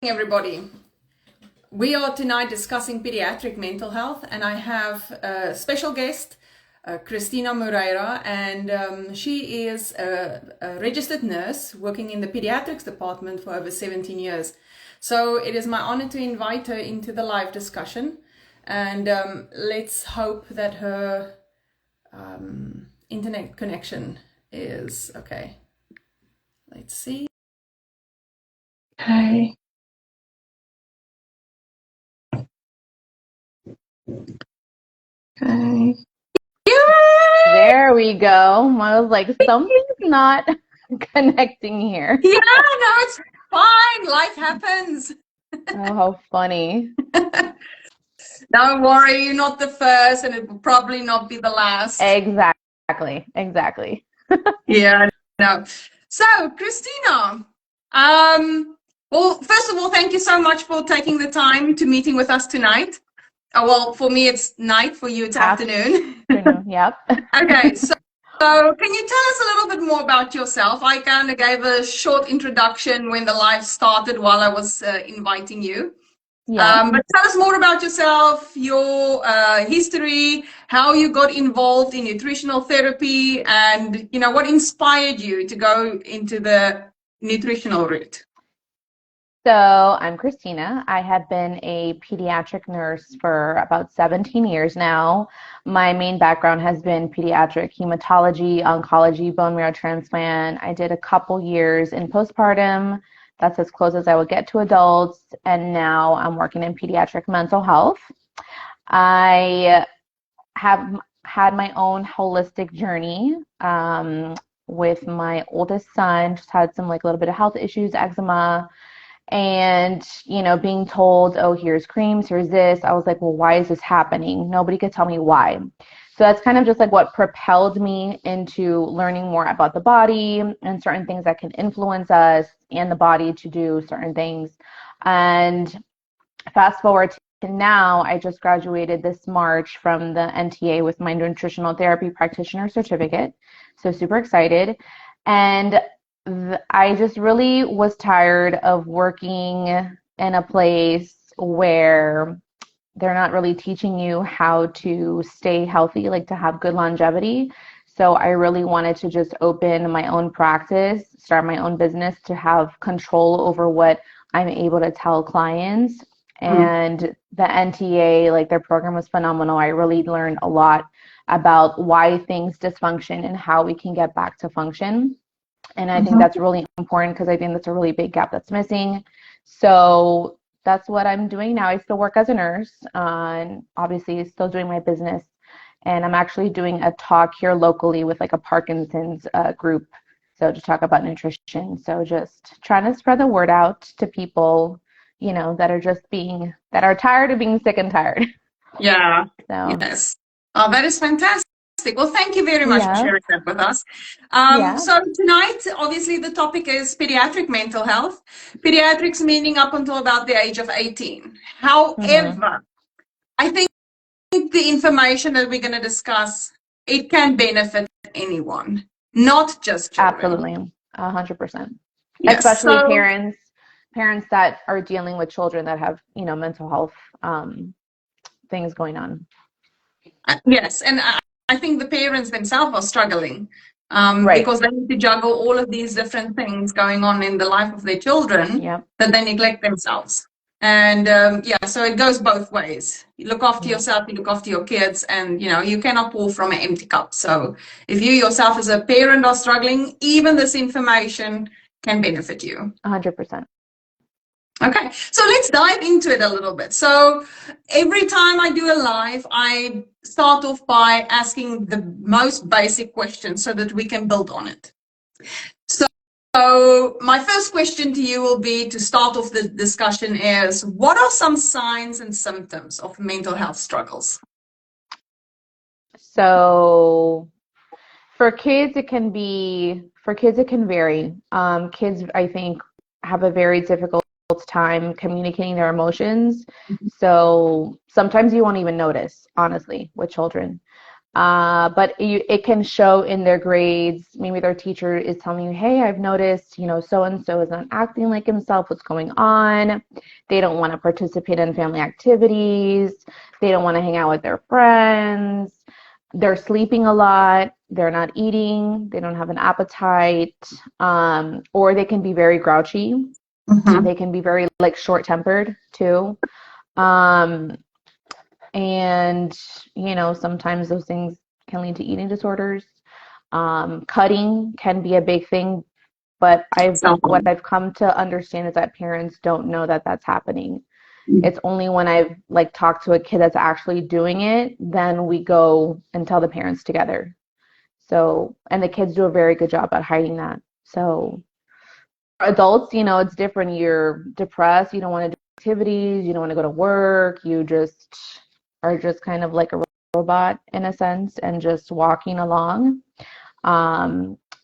Everybody. We are tonight discussing pediatric mental health, and I have a special guest, Christina Moreira, and she is a registered nurse working in the pediatrics department for over 17 years. So it is my honor to invite her into the live discussion, and let's hope that her internet connection is okay. Let's see. Okay. Okay. There we go. I was like, something's not connecting here. Yeah, no, it's fine. Life happens. Oh, how funny. Don't worry, you're not the first, and it will probably not be the last. Exactly. Yeah, no. So, Christina, well, first of all, thank you so much for taking the time to meeting with us tonight. Well, for me, it's night. For you, it's afternoon. Yep. Okay, so can you tell us a little bit more about yourself? I kind of gave a short introduction when the live started while I was inviting you. Yeah. But tell us more about yourself, your history, how you got involved in nutritional therapy, and what inspired you to go into the nutritional route. So I'm Christina. I have been a pediatric nurse for about 17 years now. My main background has been pediatric hematology, oncology, bone marrow transplant. I did a couple years in postpartum. That's as close as I would get to adults. And now I'm working in pediatric mental health. I have had my own holistic journey with my oldest son. Just had some like a little bit of health issues, eczema, and being told, oh, here's creams, here's this. I was like, well, why is this happening? Nobody could tell me why. So that's kind of just like what propelled me into learning more about the body and certain things that can influence us and the body to do certain things. And fast forward to now, I just graduated this March from the NTA with my nutritional therapy practitioner certificate. So super excited. And I just really was tired of working in a place where they're not really teaching you how to stay healthy, like to have good longevity. So I really wanted to just open my own practice, start my own business to have control over what I'm able to tell clients. And the NTA, like their program was phenomenal. I really learned a lot about why things dysfunction and how we can get back to function. And I think that's really important because I think that's a really big gap that's missing. So that's what I'm doing now. I still work as a nurse and obviously still doing my business. And I'm actually doing a talk here locally with like a Parkinson's group. So to talk about nutrition. So just trying to spread the word out to people, that are tired of being sick and tired. Yeah. So Yes. Oh, that is fantastic. Well, thank you very much for sharing that with us. So tonight, obviously, the topic is pediatric mental health. Pediatrics meaning up until about the age of 18. However, I think the information that we're going to discuss, it can benefit anyone, not just children. Absolutely, 100%. Yes. Especially parents that are dealing with children that have, mental health things going on. Yes, and I think the parents themselves are struggling Right. because they need to juggle all of these different things going on in the life of their children that they neglect themselves. And so it goes both ways. You look after yourself, you look after your kids, and you cannot pour from an empty cup. So if you yourself as a parent are struggling, even this information can benefit you. 100%. Okay, so let's dive into it a little bit. So every time I do a live, I start off by asking the most basic question so that we can build on it. So my first question to you will be, to start off the discussion, is what are some signs and symptoms of mental health struggles? So for kids, it can vary. Kids, I think, have a very difficult time communicating their emotions. So sometimes you won't even notice, honestly, with children. But it can show in their grades. Maybe their teacher is telling you, hey, I've noticed, so-and-so is not acting like himself. What's going on? They don't want to participate in family activities. They don't want to hang out with their friends. They're sleeping a lot. They're not eating. They don't have an appetite. Or they can be very grouchy. Mm-hmm. They can be very short-tempered too. And sometimes those things can lead to eating disorders. Cutting can be a big thing, but what I've come to understand is that parents don't know that that's happening. It's only when I've talked to a kid that's actually doing it, then we go and tell the parents together. So, and the kids do a very good job at hiding that. So adults, it's different. You're depressed, you don't want to do activities, you don't want to go to work, you just are just kind of like a robot in a sense and just walking along.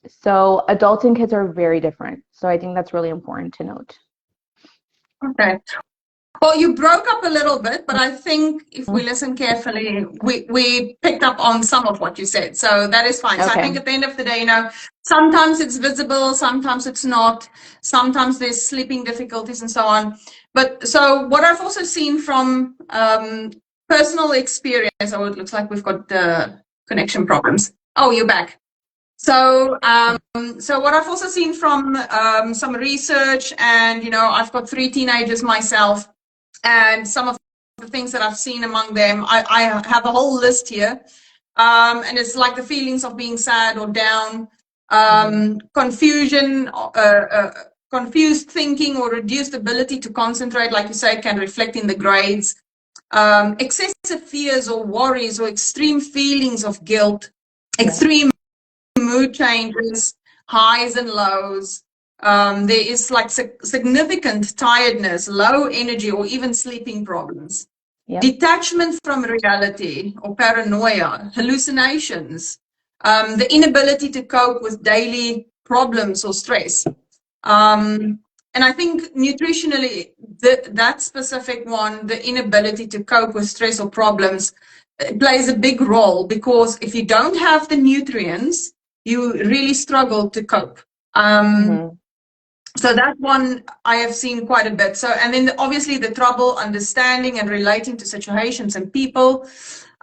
So adults and kids are very different. So I think that's really important to note. Okay. Well, you broke up a little bit, but I think if we listen carefully, we picked up on some of what you said. So that is fine. Okay. So I think at the end of the day, sometimes it's visible, sometimes it's not, sometimes there's sleeping difficulties and so on. But so what I've also seen from personal experience, it looks like we've got the connection problems. Oh, you're back. So, so what I've also seen from some research, and I've got 3 teenagers myself, and some of the things that I've seen among them, I have a whole list here, and it's like the feelings of being sad or down, confusion, confused thinking or reduced ability to concentrate, like you say, can reflect in the grades, excessive fears or worries or extreme feelings of guilt, extreme mood changes, highs and lows. There is significant tiredness, low energy, or even sleeping problems. Yep. Detachment from reality or paranoia, hallucinations, the inability to cope with daily problems or stress. And I think nutritionally, that specific one, the inability to cope with stress or problems, plays a big role, because if you don't have the nutrients, you really struggle to cope. So that one I have seen quite a bit. So, and then obviously the trouble understanding and relating to situations and people,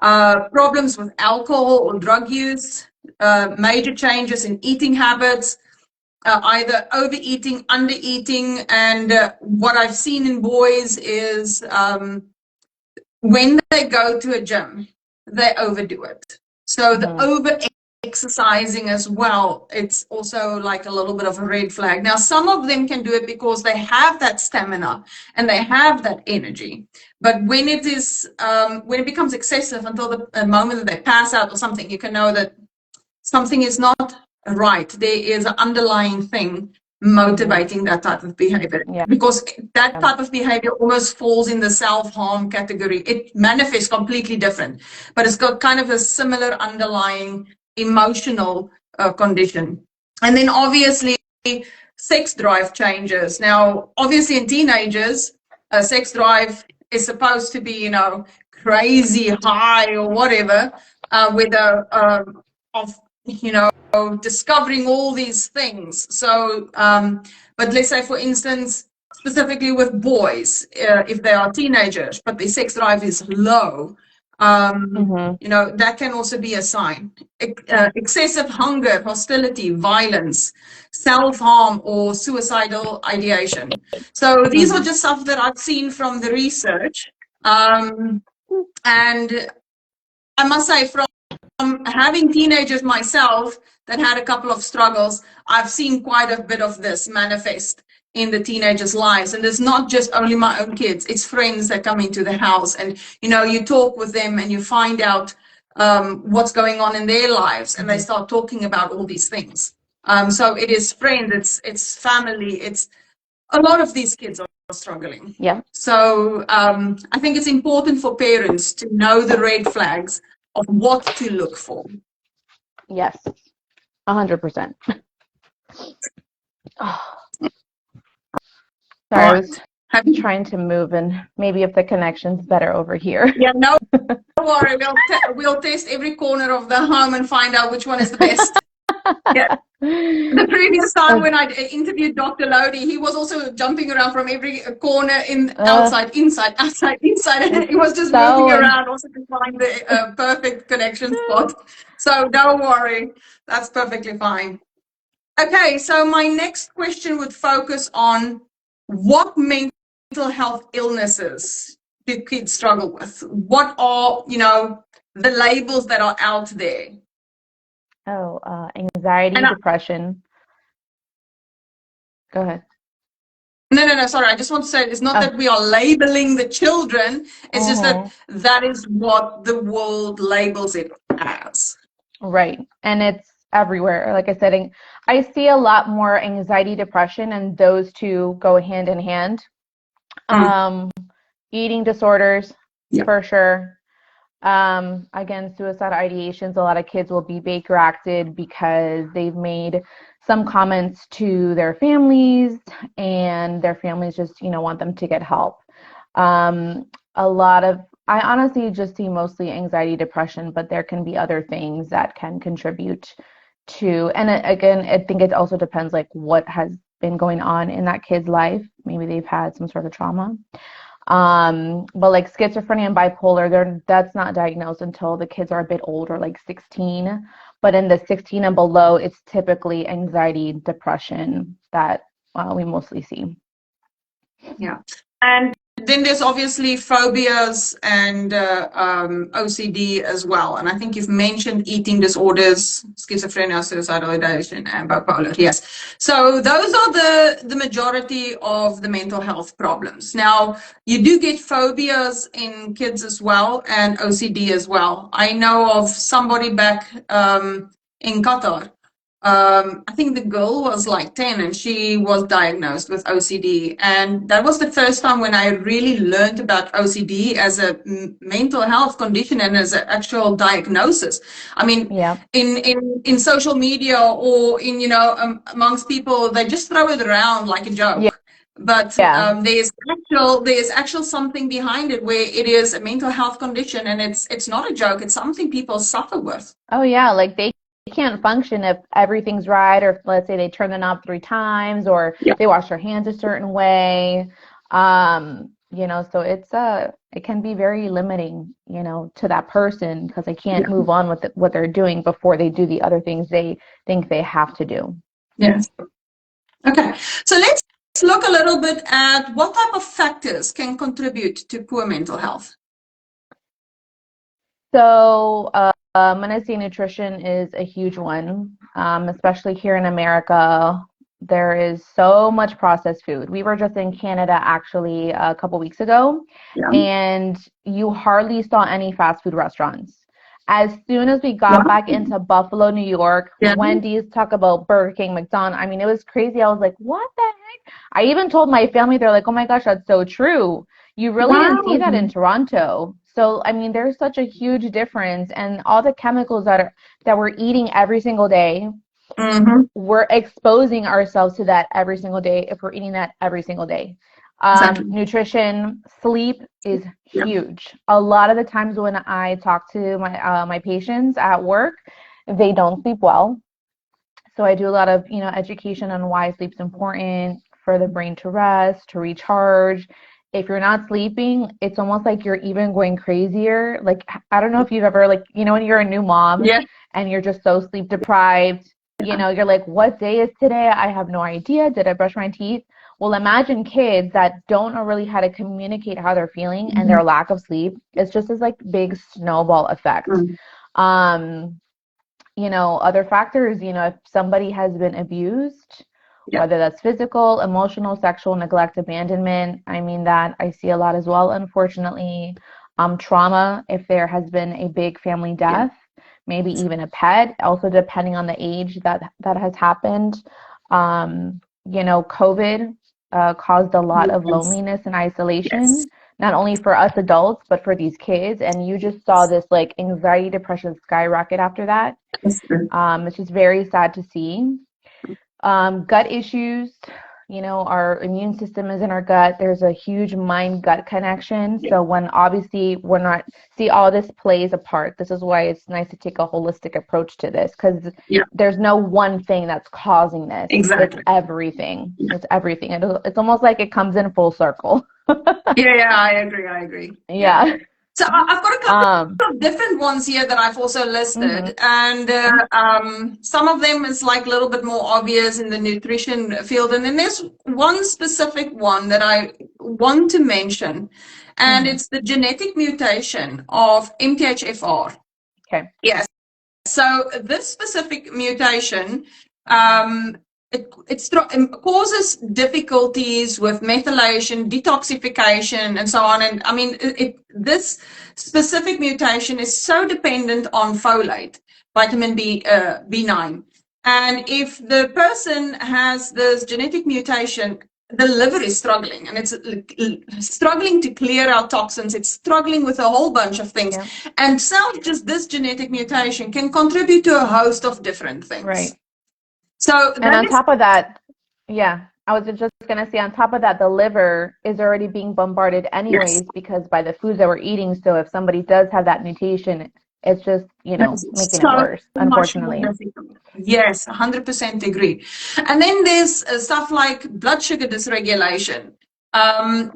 problems with alcohol or drug use, major changes in eating habits, either overeating, undereating, and what I've seen in boys is when they go to a gym, they overdo it. So the over exercising as well, it's also like a little bit of a red flag. Now, some of them can do it because they have that stamina and they have that energy. But when it becomes excessive until the moment that they pass out or something, you can know that something is not right. There is an underlying thing motivating that type of behavior, because that type of behavior almost falls in the self-harm category. It manifests completely different, but it's got kind of a similar underlying emotional condition. And then obviously sex drive changes. Now, obviously in teenagers, sex drive is supposed to be, crazy high or whatever, with discovering all these things. So, but let's say, for instance, specifically with boys, if they are teenagers, but their sex drive is low, that can also be a sign. Excessive hunger, hostility, violence, self-harm, or suicidal ideation. So these are just stuff that I've seen from the research. And I must say, from having teenagers myself that had a couple of struggles, I've seen quite a bit of this manifest in the teenagers' lives. And it's not just only my own kids, it's friends that come into the house, and you talk with them and you find out what's going on in their lives, and they start talking about all these things. So it is friends, it's family, it's a lot of these kids are struggling. Yeah. So I think it's important for parents to know the red flags of what to look for. Yes, 100%. Oh. Sorry, trying to move, and maybe if the connection's better over here. Yeah, no worry. We'll test every corner of the home and find out which one is the best. Yeah. The previous time when I interviewed Dr. Lodi, he was also jumping around from every corner, outside, inside, outside, inside, and he was just moving around also to find the perfect connection spot. So don't worry, that's perfectly fine. Okay, so my next question would focus on what mental health illnesses do kids struggle with? What are, the labels that are out there? Anxiety, depression. Go ahead. No, sorry. I just want to say it's not that we are labeling the children. It's just that is what the world labels it as. Right. And it's everywhere. Like I said, I see a lot more anxiety, depression, and those two go hand in hand. Eating disorders, for sure. Again, suicide ideations. A lot of kids will be Baker acted because they've made some comments to their families, and their families just, want them to get help. I honestly just see mostly anxiety, depression, but there can be other things that can contribute to, and again, I think it also depends like what has been going on in that kid's life. Maybe they've had some sort of trauma. But like schizophrenia and bipolar, that's not diagnosed until the kids are a bit older, like 16. But in the 16 and below, it's typically anxiety, depression that we mostly see. Yeah. And then there's obviously phobias and OCD as well. And I think you've mentioned eating disorders, schizophrenia, suicidal ideation, and bipolar. Yes. So those are the majority of the mental health problems. Now, you do get phobias in kids as well, and OCD as well. I know of somebody back in Qatar. I think the girl was like 10 and she was diagnosed with OCD. And that was the first time when I really learned about OCD as a mental health condition and as an actual diagnosis. I mean, in social media or in, amongst people, they just throw it around like a joke. Yeah. But there's actual something behind it where it is a mental health condition, and it's not a joke. It's something people suffer with. Oh yeah, like they can't function if everything's right, or if, let's say, they turn the knob 3 times, or they wash their hands a certain way. So it can be very limiting, to that person, because they can't move on with what they're doing before they do the other things they think they have to do. Yes. Okay. So let's look a little bit at what type of factors can contribute to poor mental health. So I'm going to say nutrition is a huge one, especially here in America. There is so much processed food. We were just in Canada actually a couple weeks ago, and you hardly saw any fast food restaurants. As soon as we got back into Buffalo, New York, Wendy's, talk about Burger King, McDonald's. I mean, it was crazy. I was like, what the heck? I even told my family, they're like, oh my gosh, that's so true. You really didn't see that in Toronto. So, I mean, there's such a huge difference, and all the chemicals that we're eating every single day, we're exposing ourselves to that every single day if we're eating that every single day. Nutrition, sleep is huge. A lot of the times when I talk to my patients at work, they don't sleep well. So I do a lot of, education on why sleep's important, for the brain to rest, to recharge. If you're not sleeping, it's almost like you're even going crazier. Like, I don't know if you've ever, like, when you're a new mom and you're just so sleep deprived, you're like, what day is today? I have no idea. Did I brush my teeth? Well, imagine kids that don't know really how to communicate how they're feeling, and their lack of sleep. It's just this like big snowball effect. Other factors, if somebody has been abused, whether that's physical, emotional, sexual, neglect, abandonment, I mean, that I see a lot as well, unfortunately. Trauma, if there has been a big family death, maybe even a pet, also depending on the age that has happened. COVID caused a lot of loneliness and isolation, not only for us adults, but for these kids. And you just saw this like anxiety, depression skyrocket after that. It's just very sad to see. Gut issues, our immune system is in our gut. There's a huge mind-gut connection. So when obviously we're not, see, all this plays a part. This is why it's nice to take a holistic approach to this, because there's no one thing that's causing this. Exactly. It's everything. It's everything. It's almost like it comes in full circle. Yeah, I agree. Yeah. So I've got a couple of different ones here that I've also listed, and some of them is like a little bit more obvious in the nutrition field, and then there's one specific one that I want to mention, and it's the genetic mutation of MTHFR. Okay. Yes. So this specific mutation, it causes difficulties with methylation, detoxification, and so on. And I mean, this specific mutation is so dependent on folate, vitamin B9. And if the person has this genetic mutation, the liver is struggling, and it's struggling to clear out toxins. It's struggling with a whole bunch of things. Yeah. And just this genetic mutation can contribute to a host of different things. Right. So, and on top of that, I was just going to say, on top of that, the liver is already being bombarded anyways, because by the foods that we're eating. So if somebody does have that mutation, it's just, making it worse, unfortunately. Yes, 100% agree. And then there's stuff like blood sugar dysregulation,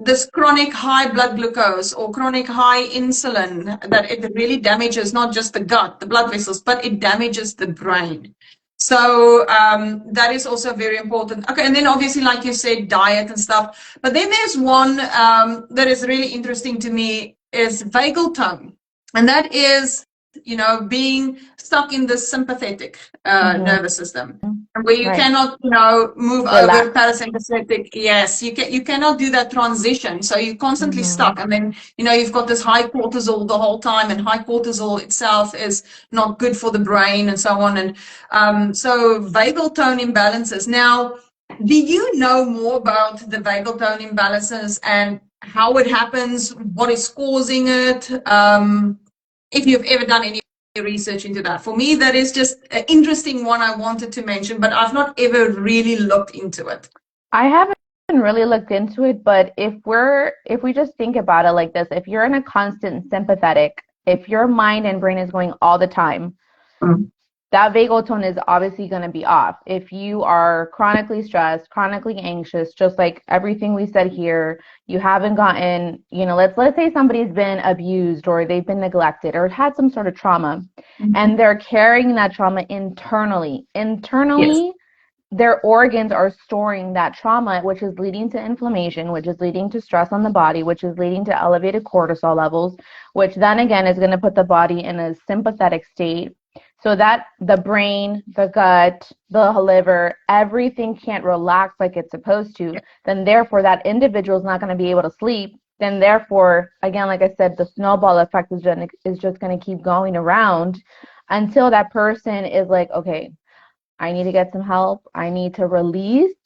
this chronic high blood glucose or chronic high insulin, that it really damages not just the gut, the blood vessels, but it damages the brain. So that is also very important. Okay, and then obviously, like you said, diet and stuff. But then there's one that is really interesting to me is vagal tone. And that is, being stuck in the sympathetic nervous system, where you cannot, move over parasympathetic. Yes, you cannot do that transition. So you're constantly stuck. And then, you've got this high cortisol the whole time, and high cortisol itself is not good for the brain and so on. And so vagal tone imbalances. Now, do you know more about the vagal tone imbalances and how it happens, what is causing it? If you've ever done any research into that. For me, that is just an interesting one I wanted to mention, but I've not ever really looked into it. I haven't really looked into it, but if we just think about it like this, if you're in a constant sympathetic, if your mind and brain is going all the time, that vagal tone is obviously going to be off. If you are chronically stressed, chronically anxious, just like everything we said here, you haven't gotten, let's say somebody's been abused or they've been neglected or had some sort of trauma, and they're carrying that trauma internally. Yes. Their organs are storing that trauma, which is leading to inflammation, which is leading to stress on the body, which is leading to elevated cortisol levels, which then again is going to put the body in a sympathetic state. So that the brain, the gut, the liver, everything can't relax like it's supposed to, then therefore that individual is not going to be able to sleep. Then therefore, again, like I said, the snowball effect is just going to keep going around until that person is like, okay, I need to get some help. I need to release,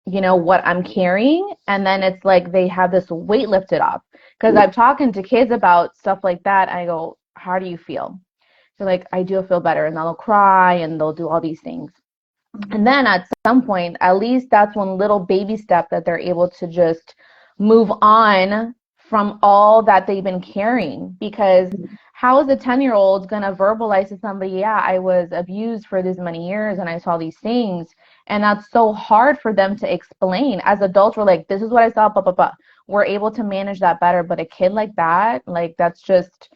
what I'm carrying. And then it's like they have this weight lifted off. Because I've talking to kids about stuff like that. I go, how do you feel? They're like, I do feel better, and they'll cry and they'll do all these things. And then at some point, at least that's one little baby step that they're able to just move on from all that they've been carrying. Because how is a 10-year-old going to verbalize to somebody, yeah, I was abused for this many years and I saw these things. And that's so hard for them to explain. As adults, we're like, this is what I saw, blah, blah, blah. We're able to manage that better. But a kid like that, like that's just...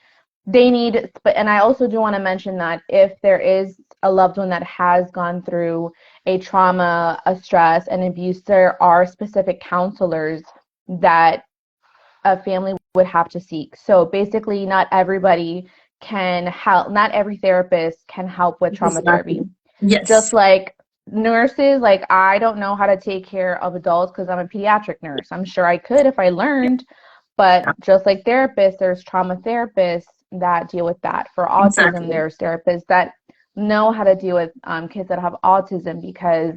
they need, and I also do want to mention that if there is a loved one that has gone through a trauma, a stress, an abuse, there are specific counselors that a family would have to seek. So basically, not everybody can help, not every therapist can help with trauma therapy. Yes. Just like nurses, like I don't know how to take care of adults because I'm a pediatric nurse. I'm sure I could if I learned, but just like therapists, there's trauma therapists that deal with that. For autism, there's therapists that know how to deal with kids that have autism because,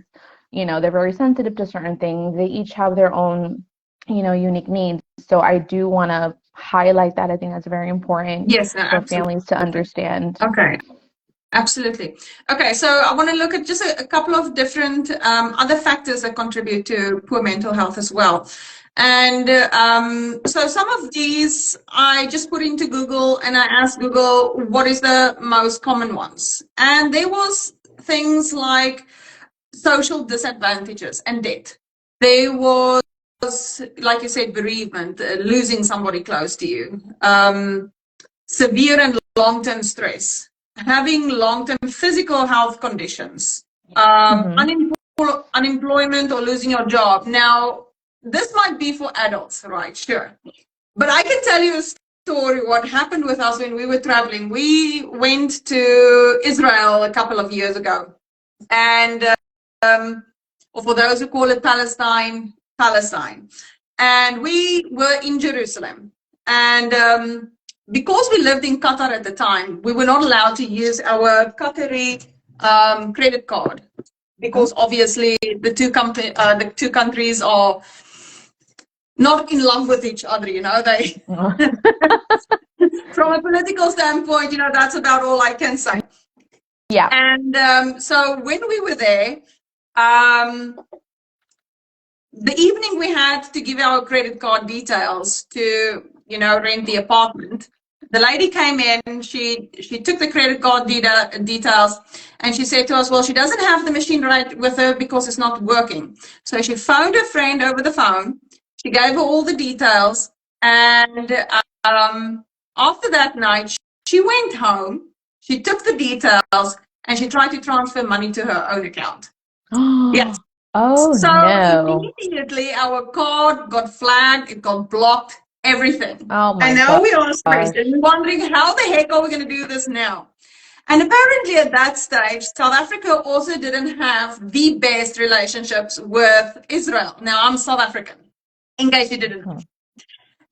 they're very sensitive to certain things. They each have their own, unique needs. So I do want to highlight that. I think that's very important for families to understand. Okay. Absolutely. Okay, so I want to look at just a couple of different other factors that contribute to poor mental health as well. And so some of these I just put into Google and I asked Google, what is the most common ones? And there was things like social disadvantages and debt. There was, like you said, bereavement, losing somebody close to you, severe and long-term stress, having long-term physical health conditions, unemployment or losing your job. Now, this might be for adults, right? Sure. But I can tell you a story what happened with us when we were traveling. We went to Israel a couple of years ago. And or for those who call it Palestine, Palestine. And we were in Jerusalem. And because we lived in Qatar at the time, we were not allowed to use our Qatari credit card because obviously the two countries are not in love with each other, you know. They, from a political standpoint, you know, that's about all I can say. Yeah. And so when we were there, the evening we had to give our credit card details to, you know, rent the apartment. The lady came in, she took the credit card details, and she said to us, well, she doesn't have the machine right with her because it's not working. So she phoned her friend over the phone. She gave her all the details. And after that night, she went home. She took the details and she tried to transfer money to her own account. Yes. Oh, so no. immediately our card got flagged, it got blocked, everything. Oh, my And now gosh. we are stressed and we're wondering how the heck are we going to do this now? And apparently at that stage, South Africa also didn't have the best relationships with Israel. Now I'm South African, in case you didn't know.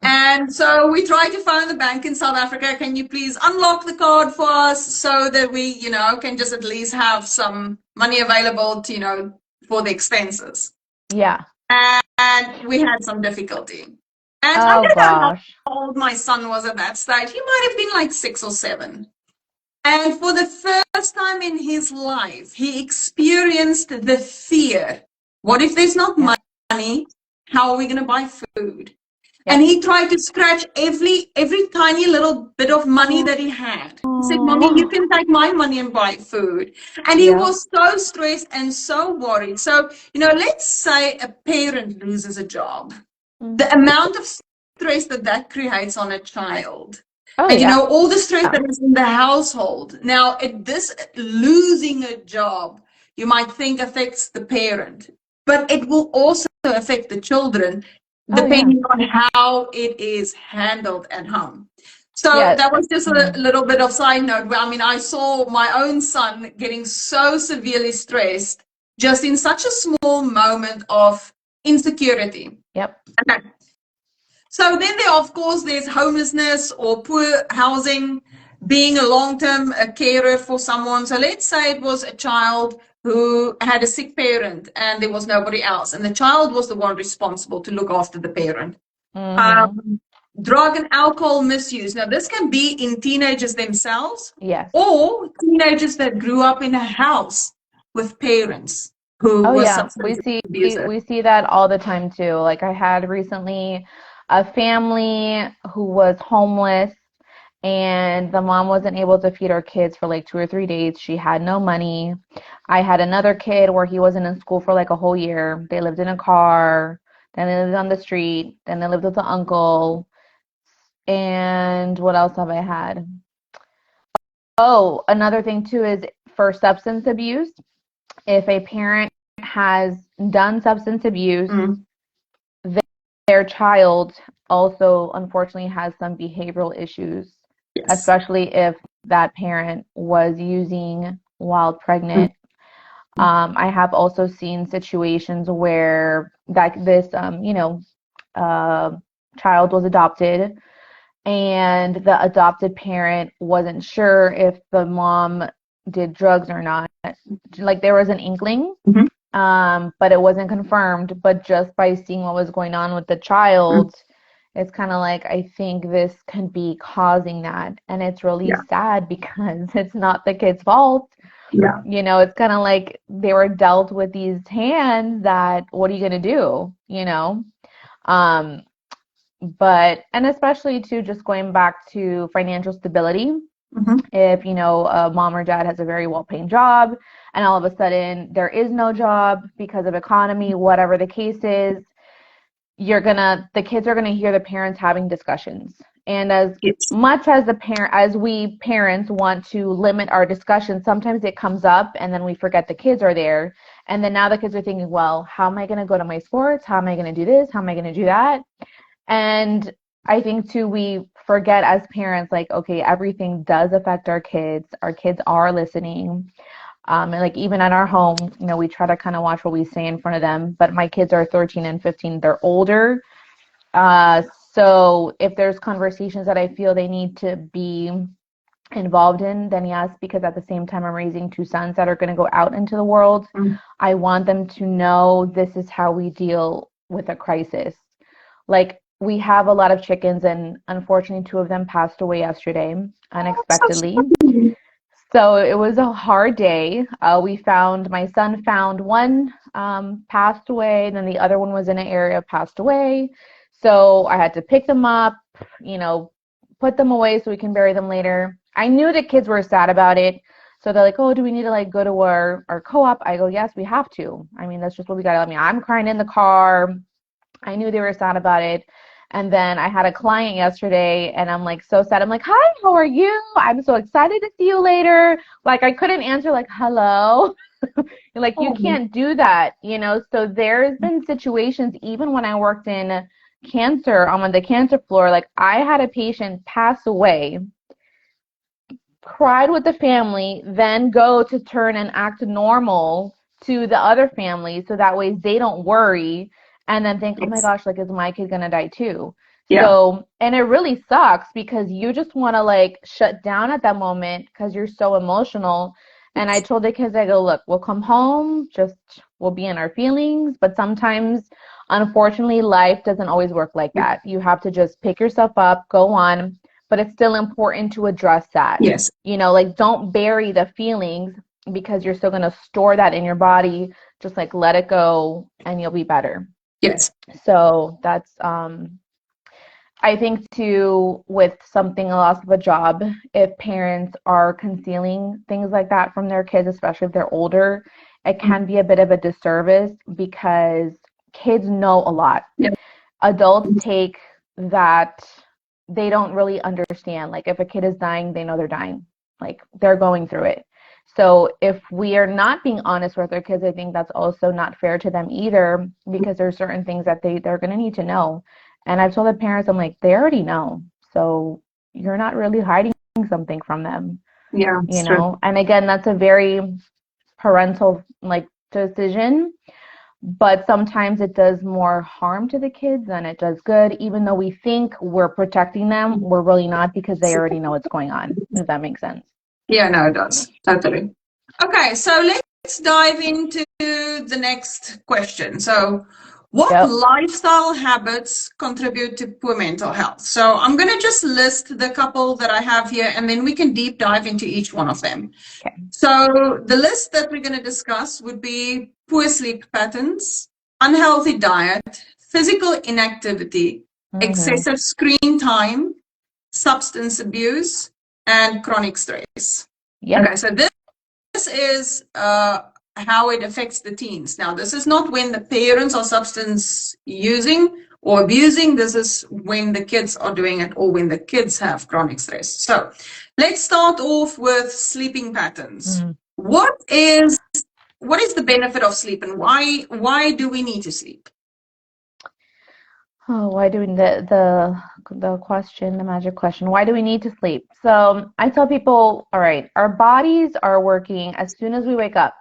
And so we tried to phone the bank in South Africa. Can you please unlock the card for us so that we, you know, can just at least have some money available to, you know, for the expenses. Yeah. And we had some difficulty. And I Oh, don't know how gosh. old my son was at that stage. He might have been like 6 or 7. And for the first time in his life, he experienced the fear. What if there's not money? How are we going to buy food? And he tried to scratch every tiny little bit of money that he had. He said, Mommy, you can take my money and buy food. And he was so stressed and so worried. So, you know, let's say a parent loses a job. The amount of stress that creates on a child. And, you know, all the stress that is in the household. Now, this losing a job, you might think affects the parent, but it will also affect the children depending on how it is handled at home. So that was just a little bit of side note. I mean, I saw my own son getting so severely stressed just in such a small moment of insecurity. Yep. Okay. So then there, of course, there's homelessness or poor housing, being a long-term carer for someone. So let's say it was a child who had a sick parent and there was nobody else, and the child was the one responsible to look after the parent. Drug and alcohol misuse. Now, this can be in teenagers themselves, or teenagers that grew up in a house with parents who were substance abusers. We see that all the time too. Like I had recently a family who was homeless, and the mom wasn't able to feed her kids for like 2 or 3 days. She had no money. I had another kid where he wasn't in school for like a whole year. They lived in a car, then they lived on the street, then they lived with the uncle. And what else have I had? Oh, another thing too is for substance abuse. If a parent has done substance abuse, their child also unfortunately has some behavioral issues, especially if that parent was using while pregnant. I have also seen situations where this child was adopted, and the adopted parent wasn't sure if the mom did drugs or not. Like there was an inkling, but it wasn't confirmed. But just by seeing what was going on with the child, It's kind of like, I think this can be causing that. And it's really Yeah. sad because it's not the kid's fault. Yeah. It's kind of like they were dealt with these hands that, what are you going to do? Um, and especially too, just going back to financial stability. Mm-hmm. If, a mom or dad has a very well-paying job and all of a sudden there is no job because of economy, whatever the case is, the kids are gonna hear the parents having discussions. And as Yes. much as as we parents want to limit our discussion, sometimes it comes up and then we forget the kids are there. And then now the kids are thinking, well, how am I gonna go to my sports? How am I gonna do this? How am I gonna do that? And I think too, we forget as parents, like, okay, everything does affect our kids. Our kids are listening. And like even at our home, we try to kind of watch what we say in front of them. But my kids are 13 and 15. They're older. Uh, so if there's conversations that I feel they need to be involved in, then yes, because at the same time, I'm raising two sons that are going to go out into the world. Mm. I want them to know this is how we deal with a crisis. Like, we have a lot of chickens, and unfortunately, two of them passed away yesterday unexpectedly. So it was a hard day. My son found one passed away, and then the other one was in an area passed away. So I had to pick them up, put them away so we can bury them later. I knew the kids were sad about it. So they're like, oh, do we need to like go to our co-op? I go, yes, we have to. I mean, that's just what we got. I'm crying in the car. I knew they were sad about it. And then I had a client yesterday and I'm like so sad. I'm like, hi, how are you? I'm so excited to see you later. Like, I couldn't answer like, hello. Like, you can't do that. So there's been situations, even when I worked in cancer, on the cancer floor, like I had a patient pass away, cried with the family, then go to turn and act normal to the other family so that way they don't worry and then think, oh my gosh, like, is my kid gonna die too? Yeah. So, and it really sucks because you just want to like shut down at that moment because you're so emotional. And I told the kids, I go, look, we'll come home, we'll be in our feelings, but sometimes, unfortunately, life doesn't always work like that. You have to just pick yourself up, go on, but it's still important to address that. Yes. Like, don't bury the feelings because you're still going to store that in your body. Just like let it go and you'll be better. Yes. So that's, I think too, with something, a loss of a job, if parents are concealing things like that from their kids, especially if they're older, it can be a bit of a disservice because kids know a lot. Yeah. Adults take that, they don't really understand. Like, if a kid is dying, they know they're dying. Like, they're going through it. So if we are not being honest with our kids, I think that's also not fair to them either, because there's certain things that they're going to need to know. And I've told the parents, I'm like, they already know. So you're not really hiding something from them, Yeah, it's true. And again, that's a very parental like decision, but sometimes it does more harm to the kids than it does good. Even though we think we're protecting them, we're really not, because they already know what's going on. Does that make sense? Yeah, no, it does. Totally. Okay, so let's dive into the next question. So, what Yep. lifestyle habits contribute to poor mental health? So, I'm going to just list the couple that I have here, and then we can deep dive into each one of them. Okay. So, the list that we're going to discuss would be poor sleep patterns, unhealthy diet, physical inactivity, excessive screen time, substance abuse, and chronic stress. Yep. Okay, so this is how it affects the teens. Now, this is not when the parents are substance using or abusing. This is when the kids are doing it, or when the kids have chronic stress. So let's start off with sleeping patterns. What is the benefit of sleep, and why do we need to sleep? Oh, why do we the question, the magic question? Why do we need to sleep? So I tell people, all right, our bodies are working as soon as we wake up.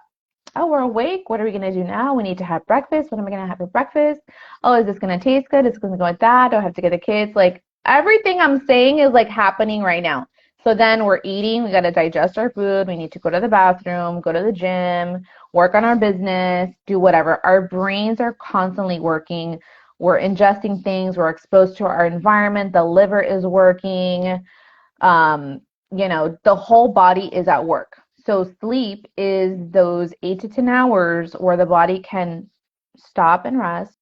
Oh, we're awake. What are we gonna do now? We need to have breakfast. What am I gonna have for breakfast? Oh, is this gonna taste good? Is it gonna go with that? Do I have to get the kids? Like, everything I'm saying is like happening right now. So then we're eating. We gotta digest our food. We need to go to the bathroom, go to the gym, work on our business, do whatever. Our brains are constantly working. we're ingesting things, we're exposed to our environment, the liver is working, the whole body is at work. So sleep is those 8 to 10 hours where the body can stop and rest,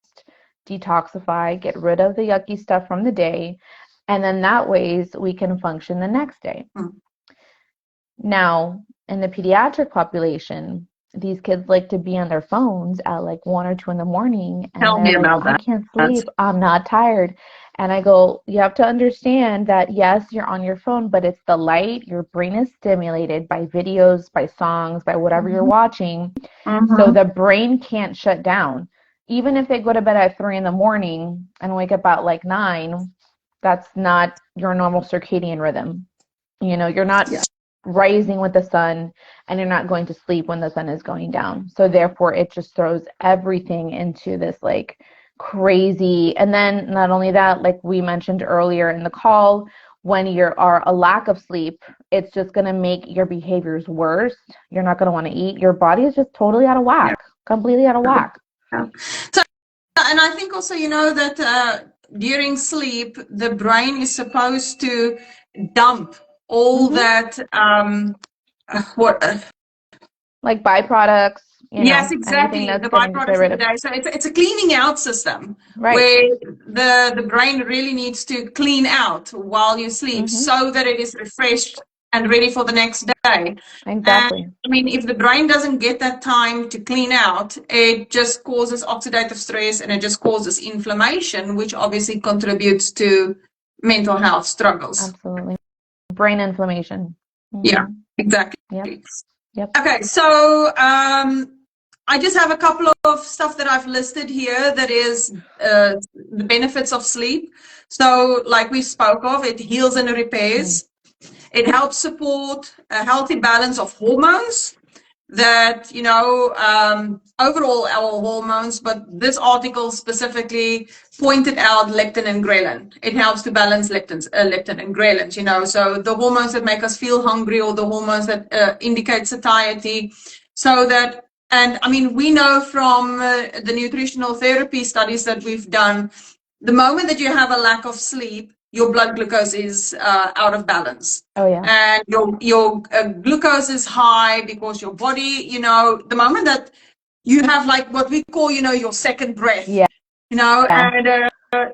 detoxify, get rid of the yucky stuff from the day, and then that ways we can function the next day. Now, in the pediatric population, these kids like to be on their phones at like 1 or 2 in the morning, and Tell me they're about like, I that. can't sleep, I'm not tired. And I go, you have to understand that yes, you're on your phone, but it's the light. Your brain is stimulated by videos, by songs, by whatever you're watching. So the brain can't shut down. Even if they go to bed at 3 in the morning and wake up at like 9, that's not your normal circadian rhythm. You're not rising with the sun, and you're not going to sleep when the sun is going down. So therefore, it just throws everything into this like crazy. And then not only that, like we mentioned earlier in the call, when you are a lack of sleep, it's just going to make your behaviors worse. You're not going to want to eat. Your body is just totally out of whack, completely out of whack. So, and I think also, that during sleep, the brain is supposed to dump all that, like byproducts, yes, exactly, anything that's the going to get byproducts rid of the of. day. So it's a cleaning out system, Right. where the brain really needs to clean out while you sleep so that it is refreshed and ready for the next day. Exactly. And I mean, if the brain doesn't get that time to clean out, it just causes oxidative stress and it just causes inflammation, which obviously contributes to mental health struggles. Absolutely. Brain inflammation. Yeah, exactly. Yep. Okay, so I just have a couple of stuff that I've listed here that is the benefits of sleep. So like we spoke of, it heals and repairs. It helps support a healthy balance of hormones that, overall our hormones, but this article specifically pointed out leptin and ghrelin. It helps to balance leptin and ghrelin, so the hormones that make us feel hungry or the hormones that indicate satiety. So that, and I mean, we know from the nutritional therapy studies that we've done, the moment that you have a lack of sleep, your blood glucose is out of balance. Oh yeah. And your glucose is high because your body, the moment that you have like what we call, your second breath, and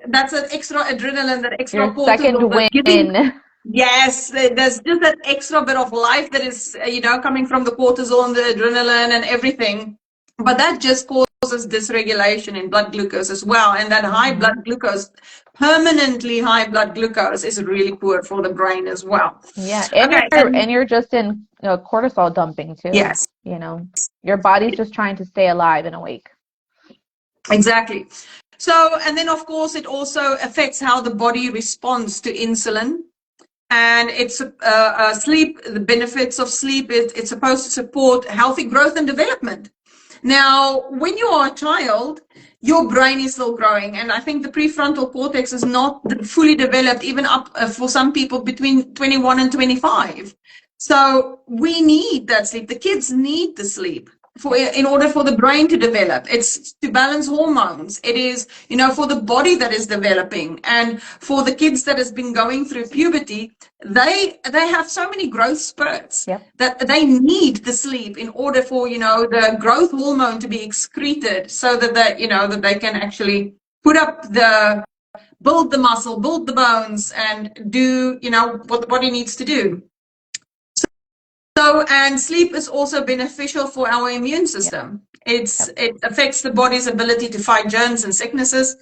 that's an extra adrenaline, that extra your second win. Yes, there's just that extra bit of life that is, coming from the cortisol and the adrenaline and everything. But that just causes dysregulation in blood glucose as well. And that high blood glucose, permanently high blood glucose, is really poor for the brain as well. Yeah, and you're just in cortisol dumping too. Yes. Your body's just trying to stay alive and awake. Exactly. So, and then of course it also affects how the body responds to insulin. And it's sleep, the benefits of sleep, it's supposed to support healthy growth and development. Now, when you are a child, your brain is still growing. And I think the prefrontal cortex is not fully developed, even up for some people between 21 and 25. So we need that sleep. The kids need the sleep in order for the brain to develop. It's to balance hormones. It is, for the body that is developing. And for the kids that has been going through puberty, they have so many growth spurts that they need the sleep in order for, the growth hormone to be excreted so that they can actually build the muscle, build the bones, and do, what the body needs to do. So, and sleep is also beneficial for our immune system. It affects the body's ability to fight germs and sicknesses,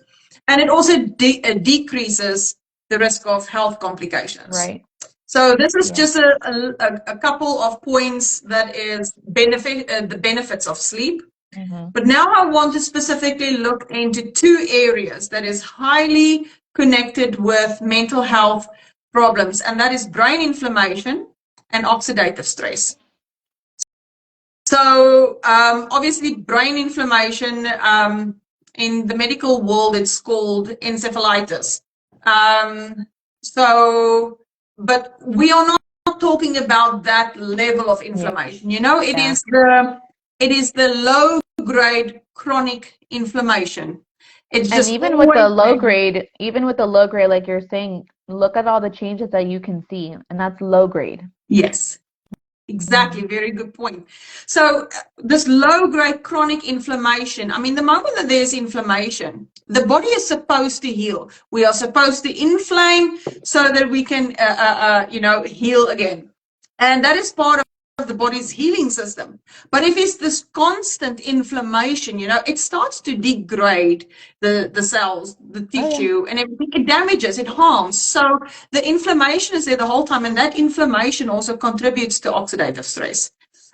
and it also decreases the risk of health complications. Right. So this is just a couple of points that is the benefits of sleep. But now I want to specifically look into two areas that is highly connected with mental health problems, and that is brain inflammation and oxidative stress. So obviously brain inflammation, in the medical world, it's called encephalitis. But we are not talking about that level of inflammation. It is the low grade chronic inflammation. It's And just even with the always low there. grade, like you're saying, look at all the changes that you can see, and that's low grade. Yes. Exactly, very good point. So this low-grade chronic inflammation, I mean, the moment that there's inflammation, the body is supposed to heal. We are supposed to inflame so that we can, heal again. And that is part of the body's healing system. But if it's this constant inflammation, it starts to degrade the cells, the Oh yeah. tissue, and everything. It damages, it harms. So the inflammation is there the whole time, and that inflammation also contributes to oxidative stress.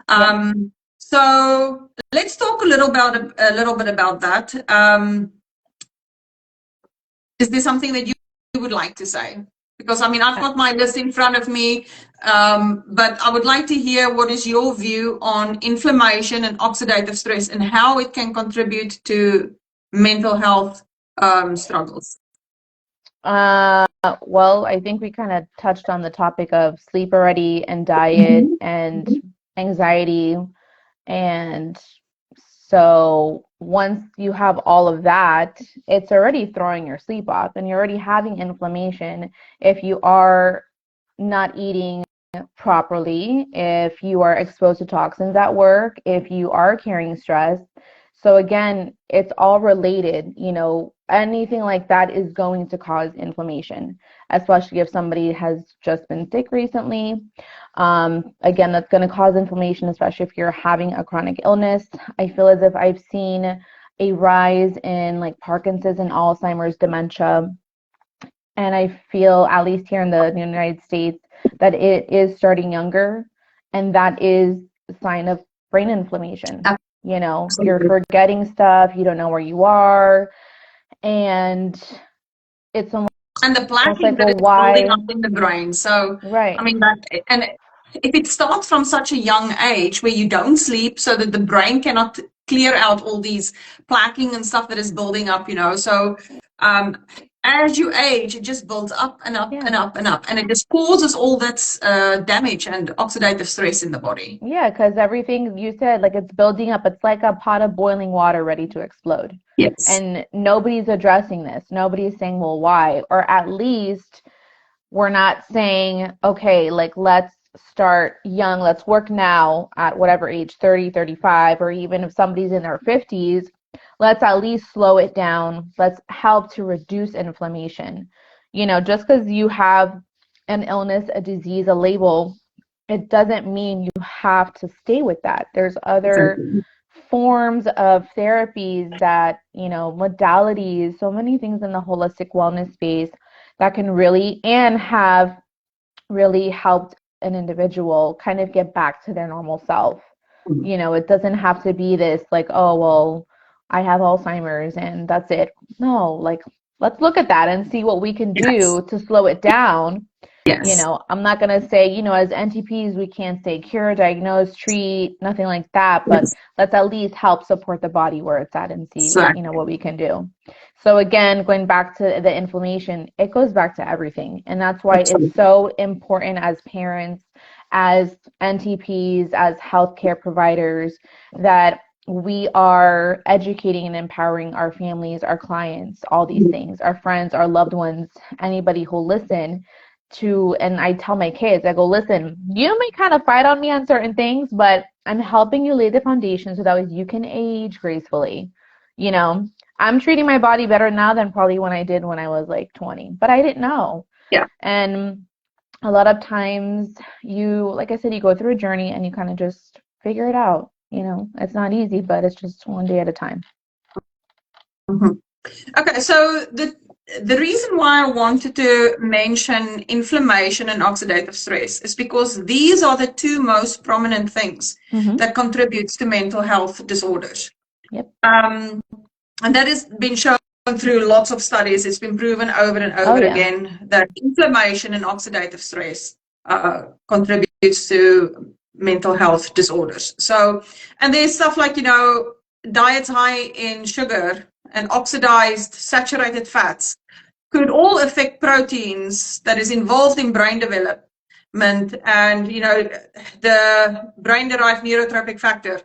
Yep. So let's talk a little bit about that. Is there something that you would like to say? Because I mean, I've got my list in front of me, but I would like to hear what is your view on inflammation and oxidative stress and how it can contribute to mental health struggles. Well, I think we kind of touched on the topic of sleep already, and diet, and anxiety. And so once you have all of that, it's already throwing your sleep off, and you're already having inflammation if you are not eating properly, if you are exposed to toxins at work, if you are carrying stress. So again, it's all related, anything like that is going to cause inflammation, especially if somebody has just been sick recently. Again, that's going to cause inflammation, especially if you're having a chronic illness. I feel as if I've seen a rise in like Parkinson's and Alzheimer's dementia. And I feel, at least here in the United States, that it is starting younger, and that is a sign of brain inflammation. You're forgetting stuff, you don't know where you are, and it's almost And the plaquing like, that well, is building why? up in the brain. So, Right. I mean, and if it starts from such a young age where you don't sleep so that the brain cannot clear out all these plaquing and stuff that is building up, so as you age, it just builds up and up and up and up, and it just causes all that damage and oxidative stress in the body. Yeah, because everything you said, like, it's building up. It's like a pot of boiling water ready to explode. Yes. And nobody's addressing this. Nobody's saying, well, why? Or at least we're not saying, okay, like, let's start young. Let's work now at whatever age, 30, 35, or even if somebody's in their 50s, let's at least slow it down. Let's help to reduce inflammation. Just because you have an illness, a disease, a label, it doesn't mean you have to stay with that. There's other forms of therapies that, modalities, so many things in the holistic wellness space that can really and have really helped an individual kind of get back to their normal self. It doesn't have to be this like, oh, well, I have Alzheimer's and that's it. No, like, let's look at that and see what we can do to slow it down. Yes. I'm not going to say, as NTPs, we can't say cure, diagnose, treat, nothing like that, but let's at least help support the body where it's at and see, what we can do. So again, going back to the inflammation, it goes back to everything. And that's why it's so important as parents, as NTPs, as healthcare providers, that we are educating and empowering our families, our clients, all these things, our friends, our loved ones, anybody who'll listen to. And I tell my kids, I go, listen, you may kind of fight on me on certain things, but I'm helping you lay the foundation so that way you can age gracefully. I'm treating my body better now than probably when I did when I was like 20, but I didn't know. Yeah. And a lot of times like I said, you go through a journey and you kind of just figure it out. It's not easy, but it's just one day at a time. Okay, so the reason why I wanted to mention inflammation and oxidative stress is because these are the two most prominent things that contributes to mental health disorders. Yep. And that has been shown through lots of studies. It's been proven over and over again that inflammation and oxidative stress contributes to mental health disorders. So, and there's stuff like, diets high in sugar and oxidized saturated fats could all affect proteins that is involved in brain development and, the brain-derived neurotrophic factor.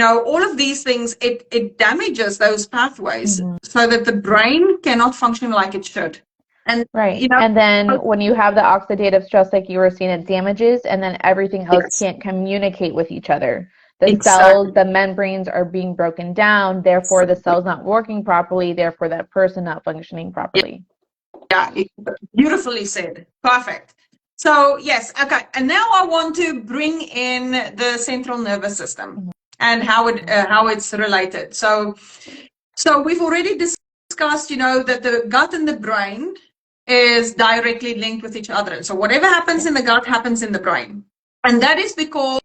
all of these things, it damages those pathways Mhm. so that the brain cannot function like it should. And, Right. And then when you have the oxidative stress, like you were saying, it damages, and then everything else yes, can't communicate with each other. The exactly. cells, the membranes are being broken down, therefore the cell's not working properly, therefore that person not functioning properly. Yeah, beautifully said. Perfect. So yes, okay. And now I want to bring in the central nervous system and how it's related. So we've already discussed, that the gut and the brain is directly linked with each other. So whatever happens in the gut happens in the brain, and that is because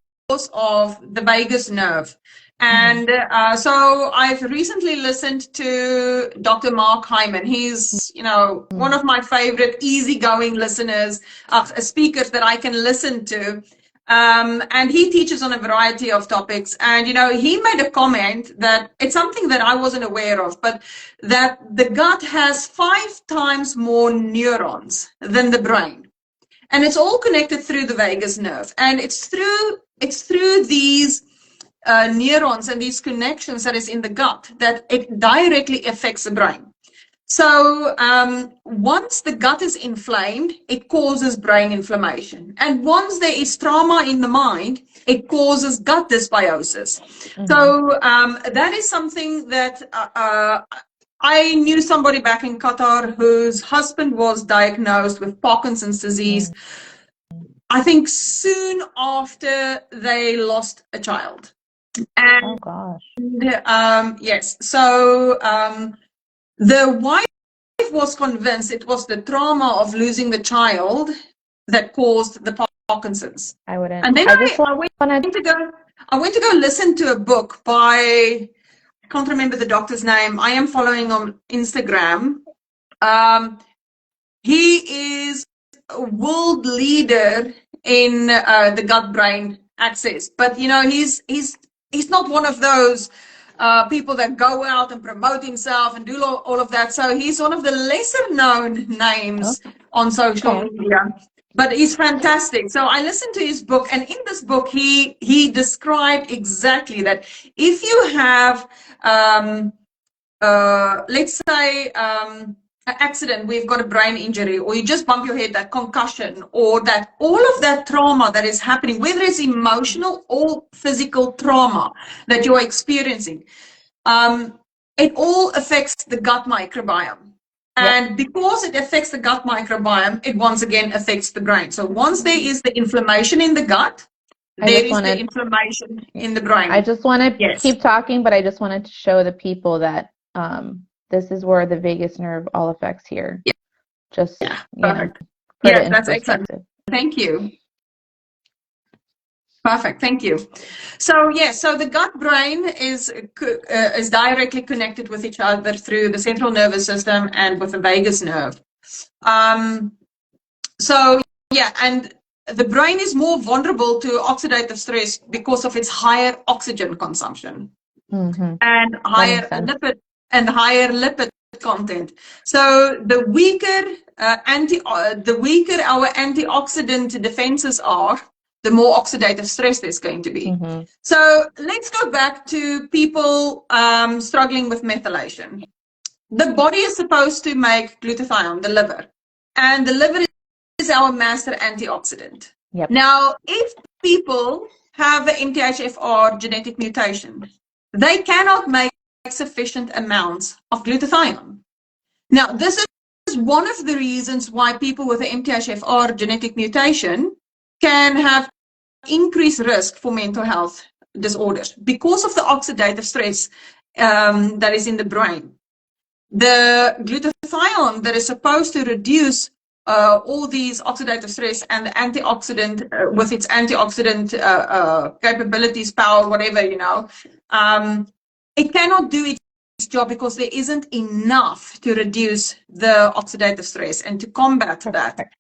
of the vagus nerve. And so I've recently listened to Dr. Mark Hyman. He's, one of my favorite easygoing listeners, speakers that I can listen to. And he teaches on a variety of topics. And, he made a comment that it's something that I wasn't aware of, but that the gut has 5 times more neurons than the brain. And it's all connected through the vagus nerve. And it's through these neurons and these connections that is in the gut that it directly affects the brain. So once the gut is inflamed, it causes brain inflammation. And once there is trauma in the mind, it causes gut dysbiosis. So that is something that I knew somebody back in Qatar whose husband was diagnosed with Parkinson's disease. I think soon after they lost a child. And Oh gosh. yes, so the wife was convinced it was the trauma of losing the child that caused the Parkinson's. I wouldn't. And then I just I went to go listen to a book by, I can't remember the doctor's name. I am following on Instagram. He is a world leader in the gut-brain axis, but he's not one of those people that go out and promote himself and do all of that. So he's one of the lesser known names on social media, but he's fantastic. So I listened to his book, and in this book, he described exactly that. If you have, let's say, an accident, we've got a brain injury, or you just bump your head, that concussion, or that all of that trauma that is happening, whether it's emotional or physical trauma that you're experiencing, it all affects the gut microbiome. And because it affects the gut microbiome, it once again affects the brain. So once there is the inflammation in the gut, there is the inflammation in the brain. I just want to keep talking, but I just wanted to show the people that this is where the vagus nerve all affects here. Yeah. Just, perfect. That's excellent. Thank you. Perfect. Thank you. So so the gut brain is directly connected with each other through the central nervous system and with the vagus nerve. And the brain is more vulnerable to oxidative stress because of its higher oxygen consumption and higher lipid content. So the weaker our antioxidant defenses are, the more oxidative stress there's going to be. So let's go back to people struggling with methylation. The body is supposed to make glutathione, the liver, and the liver is our master antioxidant. Now, if people have the MTHFR genetic mutation, they cannot make sufficient amounts of glutathione. Now, this is one of the reasons why people with the MTHFR genetic mutation can have increased risk for mental health disorders because of the oxidative stress that is in the brain. The glutathione that is supposed to reduce all these oxidative stress and the antioxidant with its antioxidant capabilities, power, whatever, it cannot do its job because there isn't enough to reduce the oxidative stress and to combat that.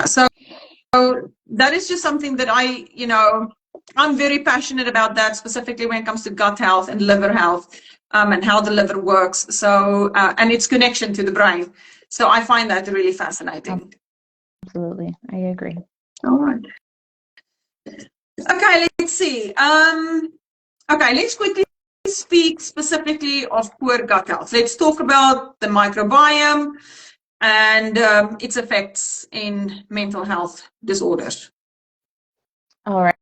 So that is just something that I'm very passionate about, that specifically when it comes to gut health and liver health, and how the liver works. So, and its connection to the brain. So I find that really fascinating. Absolutely. I agree. All right. Okay, let's see. Okay, let's quickly speak specifically of poor gut health. Let's talk about the microbiome and its effects in mental health disorders. All right.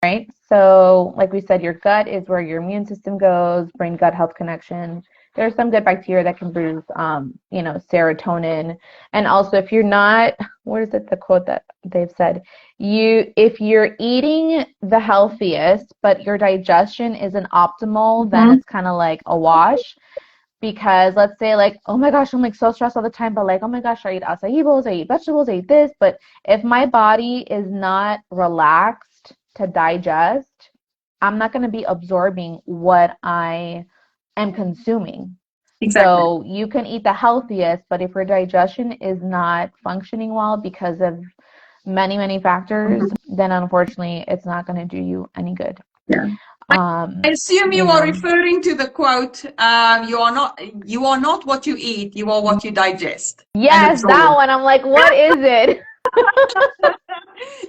Right. So, like we said, your gut is where your immune system goes, brain gut health connection. There's some good bacteria that can produce, serotonin. And also, if you're not, what is it, the quote that they've said? If you're eating the healthiest, but your digestion isn't optimal, then it's kind of like a wash. Because let's say like, oh my gosh, I'm like so stressed all the time, but like, oh my gosh, I eat acai bowls, I eat vegetables, I eat this. But if my body is not relaxed to digest, I'm not going to be absorbing what I am consuming. Exactly. So you can eat the healthiest, but if your digestion is not functioning well because of many, many factors, then unfortunately it's not going to do you any good. Yeah. I assume you are referring to the quote, you are not what you eat, you are what you digest. Yes, that one. I'm like, what is it?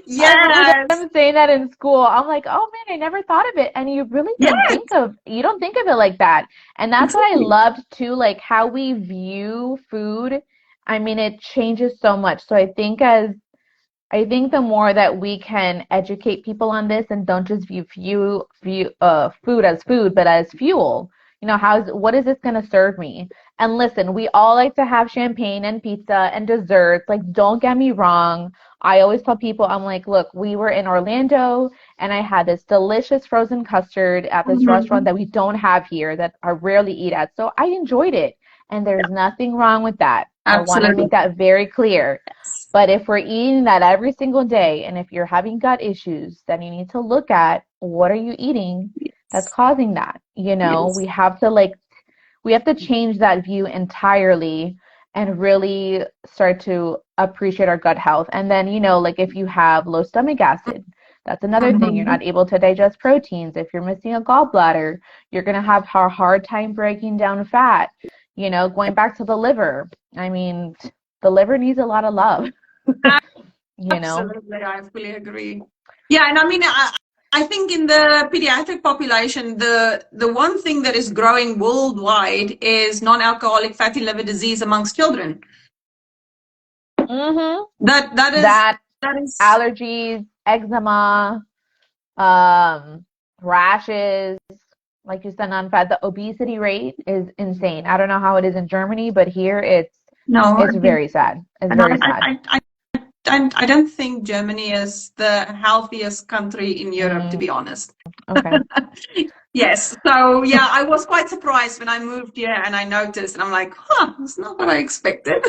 Yes. I remember them saying that in school. I'm like, oh man, I never thought of it. And you really don't think of it like that. And that's what I loved too, like how we view food. I mean, it changes so much. So I think the more that we can educate people on this and don't just view food as food, but as fuel. You know, what is this going to serve me? And listen, we all like to have champagne and pizza and desserts. Like, don't get me wrong. I always tell people, I'm like, look, we were in Orlando and I had this delicious frozen custard at this restaurant that we don't have here, that I rarely eat at. So I enjoyed it. And there's nothing wrong with that. Absolutely. I want to make that very clear. But if we're eating that every single day, and if you're having gut issues, then you need to look at what are you eating that's causing that. You know, we have to change that view entirely and really start to appreciate our gut health. And then, you know, like if you have low stomach acid, that's another thing. You're not able to digest proteins. If you're missing a gallbladder, you're going to have a hard time breaking down fat. You know, going back to the liver. I mean, the liver needs a lot of love. You know? Absolutely, I fully agree. Yeah, and I mean, I think in the pediatric population, the one thing that is growing worldwide is non-alcoholic fatty liver disease amongst children. Mm-hmm. That is allergies, eczema, rashes. Like you said, non-fat. The obesity rate is insane. I don't know how it is in Germany, but here it's very sad. It's very sad. I don't think Germany is the healthiest country in Europe, to be honest. Okay. Yes. So yeah, I was quite surprised when I moved here and I noticed, and I'm like, it's not what I expected.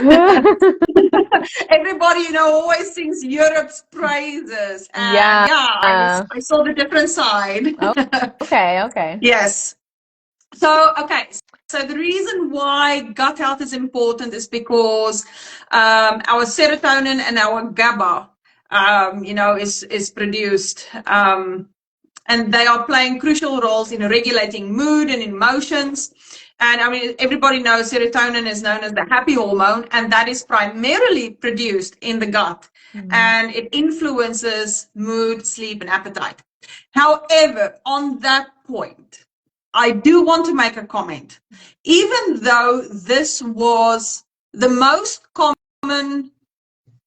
Everybody, you know, always sings Europe's praises. And I saw the different side. Okay. Yes. So the reason why gut health is important is because our serotonin and our GABA, is produced. And they are playing crucial roles in regulating mood and emotions. And I mean, everybody knows serotonin is known as the happy hormone, and that is primarily produced in the gut. And it influences mood, sleep, and appetite. However, on that point, I do want to make a comment. Even though this was the most common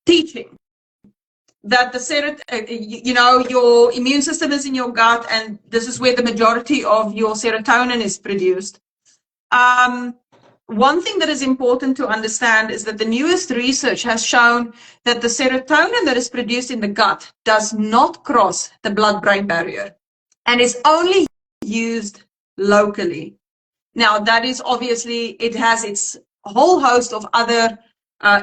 teaching, that your immune system is in your gut, and this is where the majority of your serotonin is produced. One thing that is important to understand is that the newest research has shown that the serotonin that is produced in the gut does not cross the blood-brain barrier and is only used locally. Now, that is obviously, it has its whole host of other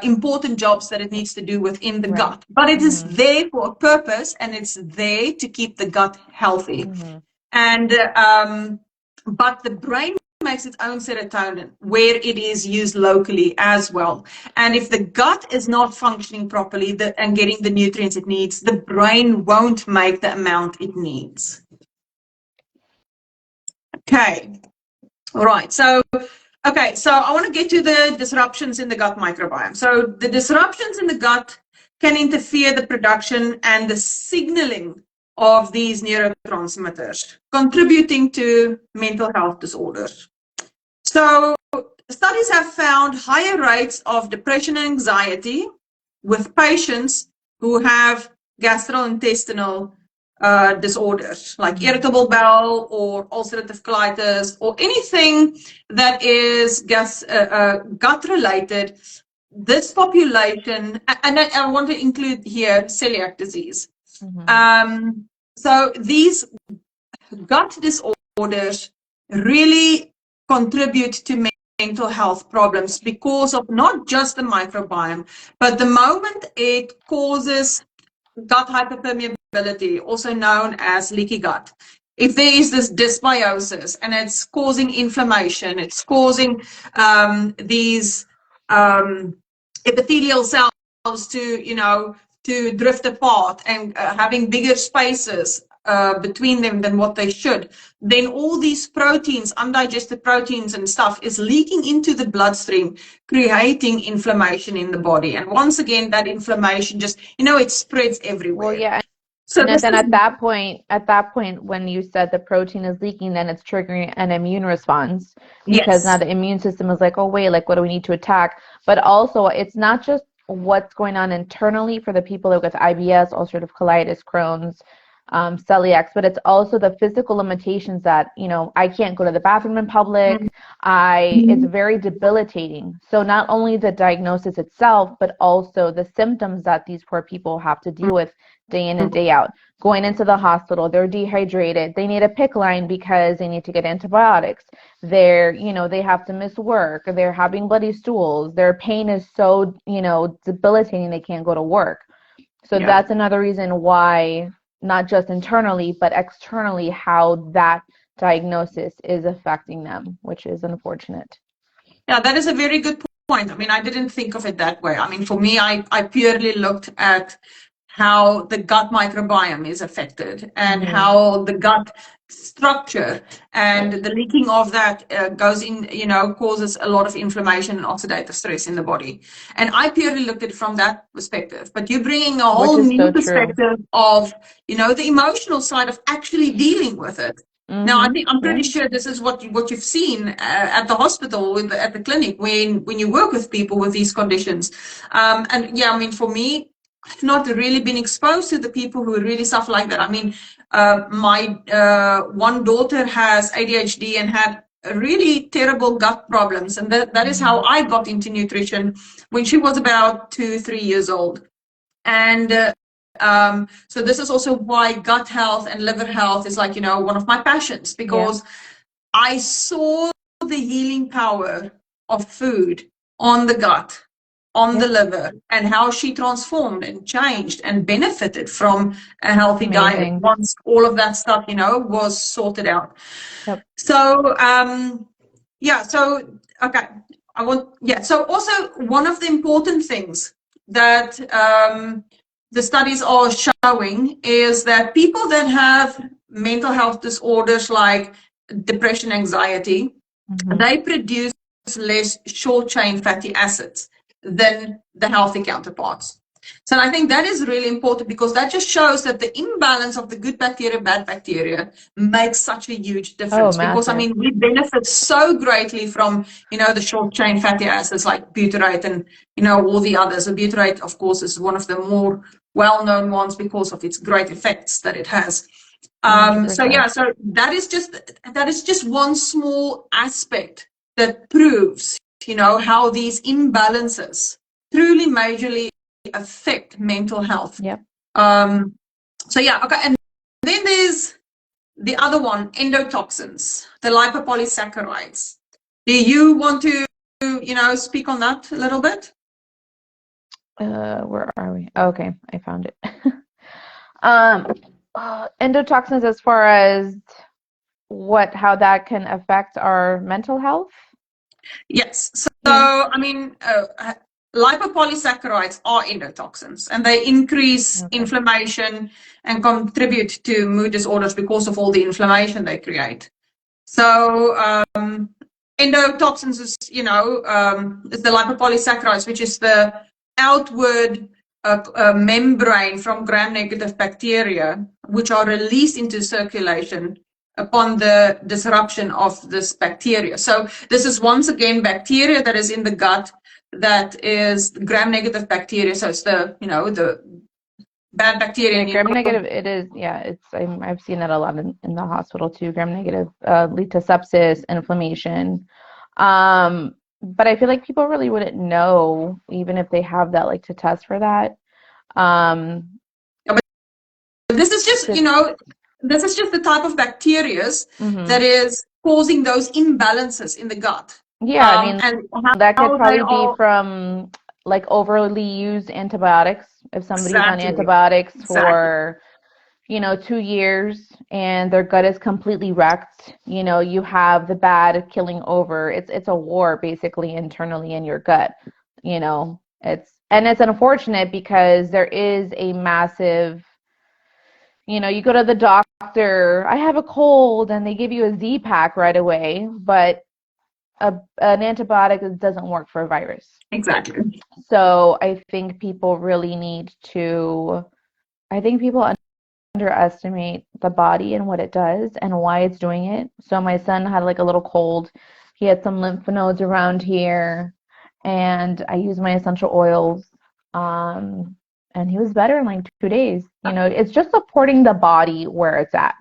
important jobs that it needs to do within the gut, but it is there for a purpose, and it's there to keep the gut healthy. And but the brain makes its own serotonin where it is used locally as well. And if the gut is not functioning properly and getting the nutrients it needs, the brain won't make the amount it needs. Okay. All right. So I want to get to the disruptions in the gut microbiome. So the disruptions in the gut can interfere the production and the signaling of these neurotransmitters, contributing to mental health disorders. So studies have found higher rates of depression and anxiety with patients who have gastrointestinal disorders like irritable bowel or ulcerative colitis or anything that is gut related. This population, and I want to include here celiac disease. So these gut disorders really contribute to mental health problems because of not just the microbiome, but the moment it causes gut hyperpermeability, also known as leaky gut. If there is this dysbiosis and it's causing inflammation, it's causing these epithelial cells to drift apart and having bigger spaces between them than what they should, then all these proteins, undigested proteins and stuff, is leaking into the bloodstream, creating inflammation in the body. And once again, that inflammation just, it spreads everywhere. Well, yeah. So and then at that point, when you said the protein is leaking, then it's triggering an immune response, because now the immune system is like, oh wait, like what do we need to attack? But also, it's not just what's going on internally for the people with IBS, ulcerative colitis, Crohn's, celiacs, but it's also the physical limitations that, I can't go to the bathroom in public. It's very debilitating. So not only the diagnosis itself, but also the symptoms that these poor people have to deal with day in and day out. Going into the hospital, they're dehydrated. They need a PICC line because they need to get antibiotics. They have to miss work. They're having bloody stools. Their pain is so, debilitating they can't go to work. So that's another reason why, not just internally, but externally, how that diagnosis is affecting them, which is unfortunate. Yeah, that is a very good point. I mean, I didn't think of it that way. I mean, for me, I purely looked at how the gut microbiome is affected and how the gut structure and the leaking of that goes in, causes a lot of inflammation and oxidative stress in the body. And I purely looked at it from that perspective. But you're bringing a whole new perspective of, the emotional side of actually dealing with it. Now, I'm pretty sure this is what you've seen at the hospital, at the clinic, when you work with people with these conditions. And yeah, I mean, for me, I've not really been exposed to the people who really suffer like that. I mean, my one daughter has ADHD and had really terrible gut problems. And that is how I got into nutrition when she was about 2-3 years old. And so this is also why gut health and liver health is like, one of my passions, because I saw the healing power of food on the gut, on the liver, and how she transformed and changed and benefited from a healthy diet once all of that stuff, was sorted out. So, so also one of the important things that the studies are showing is that people that have mental health disorders like depression, anxiety, they produce less short-chain fatty acids than the healthy counterparts. So I think that is really important, because that just shows that the imbalance of the good bacteria, bad bacteria makes such a huge difference. Because I mean, we benefit so greatly from, the short chain fatty acids like butyrate and, all the others. And butyrate, of course, is one of the more well-known ones because of its great effects that it has. So that is just one small aspect that proves, how these imbalances truly majorly affect mental health. And then there's the other one, endotoxins, the lipopolysaccharides. Do you want to speak on that a little bit? Where are we? Okay, I found it. Endotoxins, as far as how that can affect our mental health? Yes. So I mean, lipopolysaccharides are endotoxins, and they increase inflammation and contribute to mood disorders because of all the inflammation they create. So endotoxins is, is the lipopolysaccharides, which is the outward a membrane from gram-negative bacteria, which are released into circulation upon the disruption of this bacteria. So this is once again bacteria that is in the gut that is gram-negative bacteria. So it's the, you know, the bad bacteria. Yeah, gram-negative, it is, yeah, I've seen that a lot in the hospital too. Gram-negative lead to sepsis, inflammation. But I feel like people really wouldn't know, even if they have that, like to test for that. This is just, you know, this is just the type of bacteria that is causing those imbalances in the gut. Yeah, I mean, and that could how probably they be are from like overly used antibiotics. If somebody's on exactly. antibiotics Exactly. for, you know, 2 years and their gut is completely wrecked, you know, you have the bad killing over. It's a war basically internally in your gut, you know. It's unfortunate because there is a massive, you know, you go to the doctor, I have a cold, and they give you a Z pack right away, but an antibiotic doesn't work for a virus. Exactly. So I think people really need to, I think people underestimate the body and what it does and why it's doing it. So my son had like a little cold. He had some lymph nodes around here, and I used my essential oils. And he was better in like 2 days. You know, it's just supporting the body where it's at.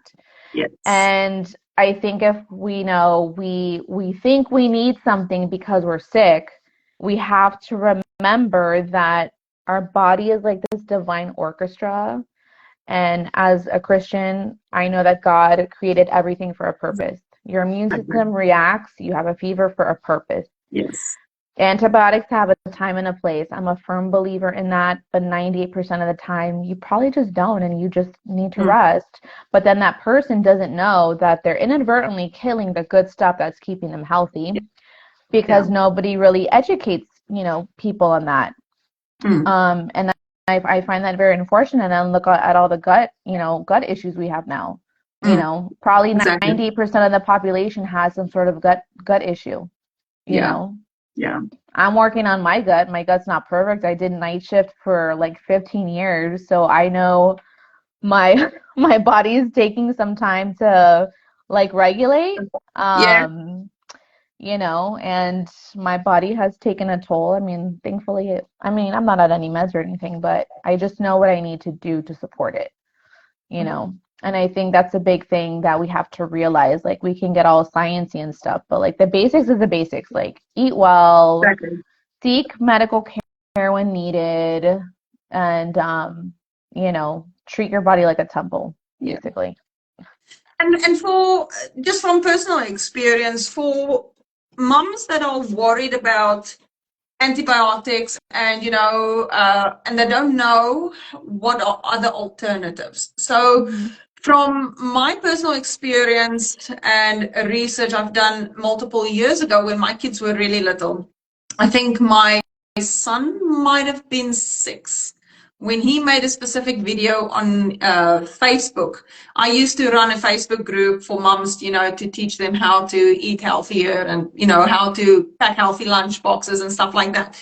Yes. And I think if we know we think we need something because we're sick, we have to remember that our body is like this divine orchestra. And as a Christian, I know that God created everything for a purpose. Your immune system reacts, you have a fever for a purpose. Yes. Antibiotics have a time and a place. I'm a firm believer in that, but 98% of the time, you probably just don't, and you just need to rest. But then that person doesn't know that they're inadvertently killing the good stuff that's keeping them healthy because nobody really educates, you know, people on that. And I find that very unfortunate. And then look at all the gut issues we have now. You know, probably 90% of the population has some sort of gut issue. You know. Yeah. I'm working on my gut. My gut's not perfect. I did night shift for like 15 years, so I know my body is taking some time to like regulate. You know, and my body has taken a toll. I mean, thankfully, I'm not on any meds or anything, but I just know what I need to do to support it, you know. And I think that's a big thing that we have to realize. Like, we can get all sciencey and stuff, but like the basics is the basics. Like, eat well, seek medical care when needed, and you know, treat your body like a temple, basically. And for just from personal experience, for moms that are worried about antibiotics and, you know, and they don't know what are other alternatives. So from my personal experience and research I've done multiple years ago when my kids were really little, I think my son might have been 6 when he made a specific video on Facebook. I used to run a Facebook group for moms, you know, to teach them how to eat healthier and, you know, how to pack healthy lunch boxes and stuff like that.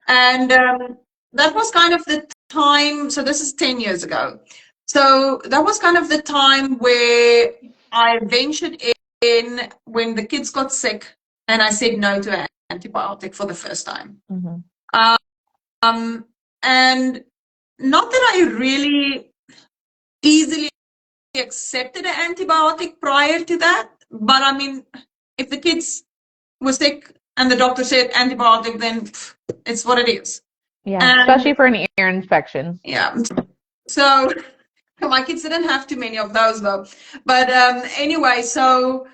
And that was kind of the time. So this is 10 years ago. So that was kind of the time where I ventured in when the kids got sick and I said no to an antibiotic for the first time. And not that I really easily accepted an antibiotic prior to that, but I mean, if the kids were sick and the doctor said antibiotic, then it's what it is. Yeah, especially for an ear infection. Yeah. So my kids didn't have too many of those though. But anyway, so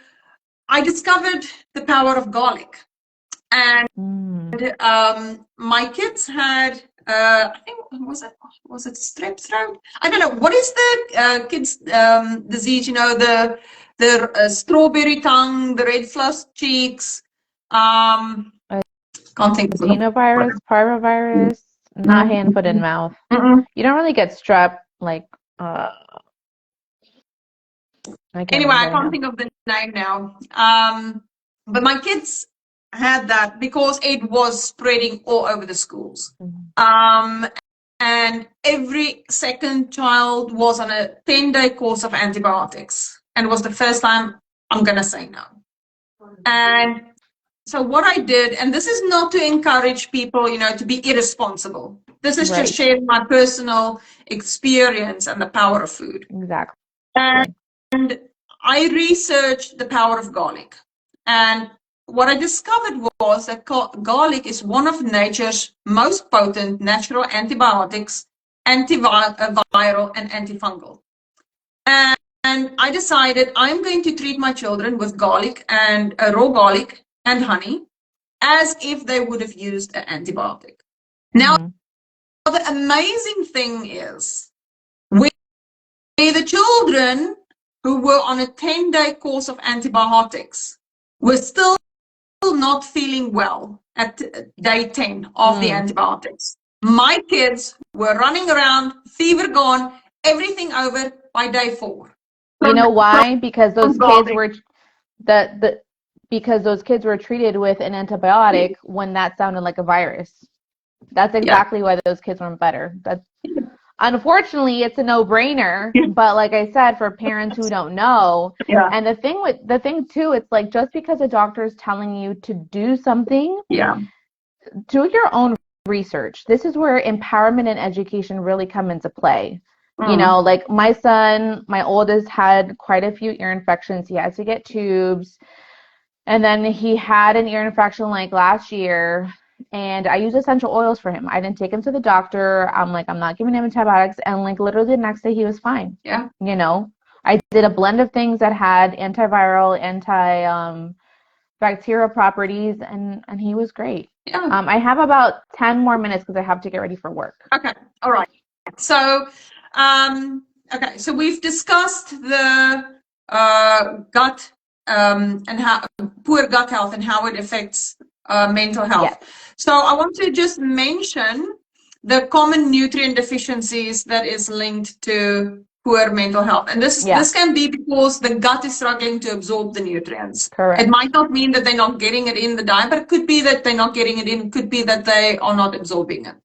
I discovered the power of garlic. And my kids had I think was it strep throat? I don't know. What is the kids disease? You know, the strawberry tongue, the red flushed cheeks. Can't think of Adenovirus, parvovirus, not hand, foot, and mouth. You don't really get strep like. Anyway, I can't think of the name now. But my kids had that because it was spreading all over the schools. And and every second child was on a 10-day course of antibiotics. And it was the first time I'm going to say no. And so what I did, and this is not to encourage people, to be irresponsible. This is Right. just sharing my personal experience and the power of food. Exactly. And I researched the power of garlic. And what I discovered was that garlic is one of nature's most potent natural antibiotics, antiviral and antifungal. And I decided I'm going to treat my children with garlic and raw garlic and honey as if they would have used an antibiotic. Now, the amazing thing is, where the children who were on a 10-day course of antibiotics were still not feeling well at day 10 of the antibiotics. My kids were running around, fever gone, everything over by day 4. You know why? Because those kids were because those kids were treated with an antibiotic when that sounded like a virus. That's exactly why those kids weren't better. That's unfortunately it's a no-brainer, but like I said, for parents who don't know, and the thing too, it's like just because a doctor is telling you to do something, do your own research. This is where empowerment and education really come into play. You know, like my son, my oldest, had quite a few ear infections. He had to get tubes. And then he had an ear infection like last year. And I used essential oils for him. I didn't take him to the doctor. I'm like, I'm not giving him antibiotics. And like literally the next day he was fine. Yeah. You know, I did a blend of things that had antiviral, bacterial properties, and he was great. Yeah. I have about 10 more minutes because I have to get ready for work. Okay. All right. So, so we've discussed the gut and how poor gut health and how it affects mental health. Yes. So I want to just mention the common nutrient deficiencies that is linked to poor mental health. And this can be because the gut is struggling to absorb the nutrients. Correct. It might not mean that they're not getting it in the diet, but it could be that they're not getting it in. It could be that they are not absorbing it.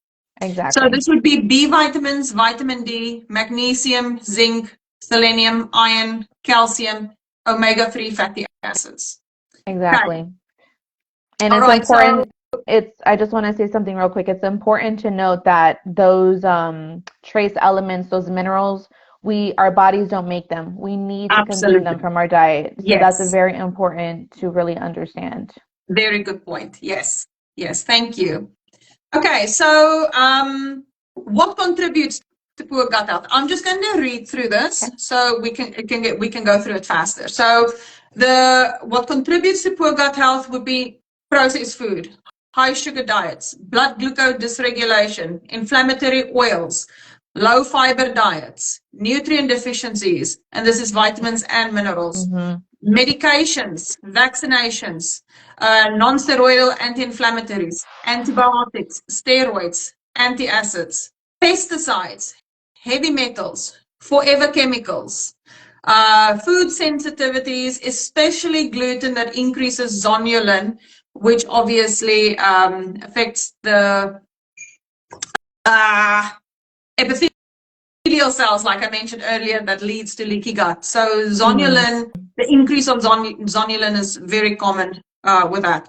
Exactly. So this would be B vitamins, vitamin D, magnesium, zinc, selenium, iron, calcium, omega-3 fatty acids. Exactly. Okay. And it's important. I just want to say something real quick. It's important to note that those trace elements, those minerals, our bodies don't make them. We need to consume them from our diet. So that's very important to really understand. Very good point. Yes. Yes. Thank you. Okay, so what contributes to poor gut health? I'm just going to read through this so we can go through it faster. So what contributes to poor gut health would be processed food, high sugar diets, blood glucose dysregulation, inflammatory oils, low fiber diets, nutrient deficiencies, and this is vitamins and minerals, medications, vaccinations, non-steroidal anti-inflammatories, antibiotics, steroids, antacids, pesticides, heavy metals, forever chemicals, food sensitivities, especially gluten that increases zonulin, which obviously affects the epithelial cells, like I mentioned earlier, that leads to leaky gut. So zonulin, the increase of zonulin is very common with that.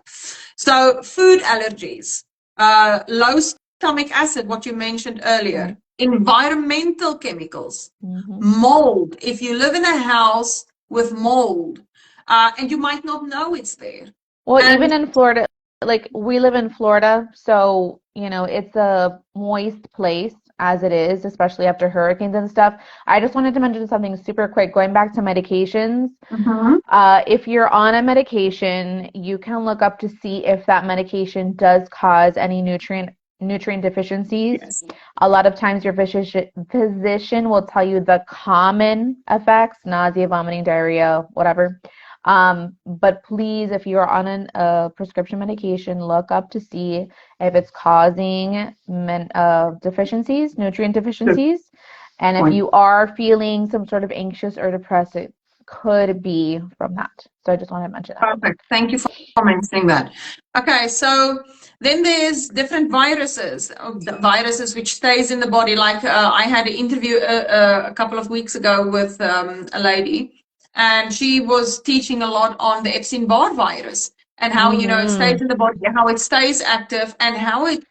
So food allergies, low stomach acid, what you mentioned earlier, environmental chemicals, mold. If you live in a house with mold, and you might not know it's there. Well, even in Florida, like we live in Florida, so, you know, it's a moist place as it is, especially after hurricanes and stuff. I just wanted to mention something super quick, going back to medications. If you're on a medication, you can look up to see if that medication does cause any nutrient deficiencies. A lot of times your physician will tell you the common effects, nausea, vomiting, diarrhea, whatever. But please, if you're on a prescription medication, look up to see if it's causing nutrient deficiencies. And if you are feeling some sort of anxious or depressive could be from that. So I just wanted to mention that. Perfect. Thank you for mentioning that. Okay, so then there's different viruses, the viruses which stays in the body. Like I had an interview a couple of weeks ago with a lady, and she was teaching a lot on the Epstein-Barr virus and how, it stays in the body, how it stays active, and how it,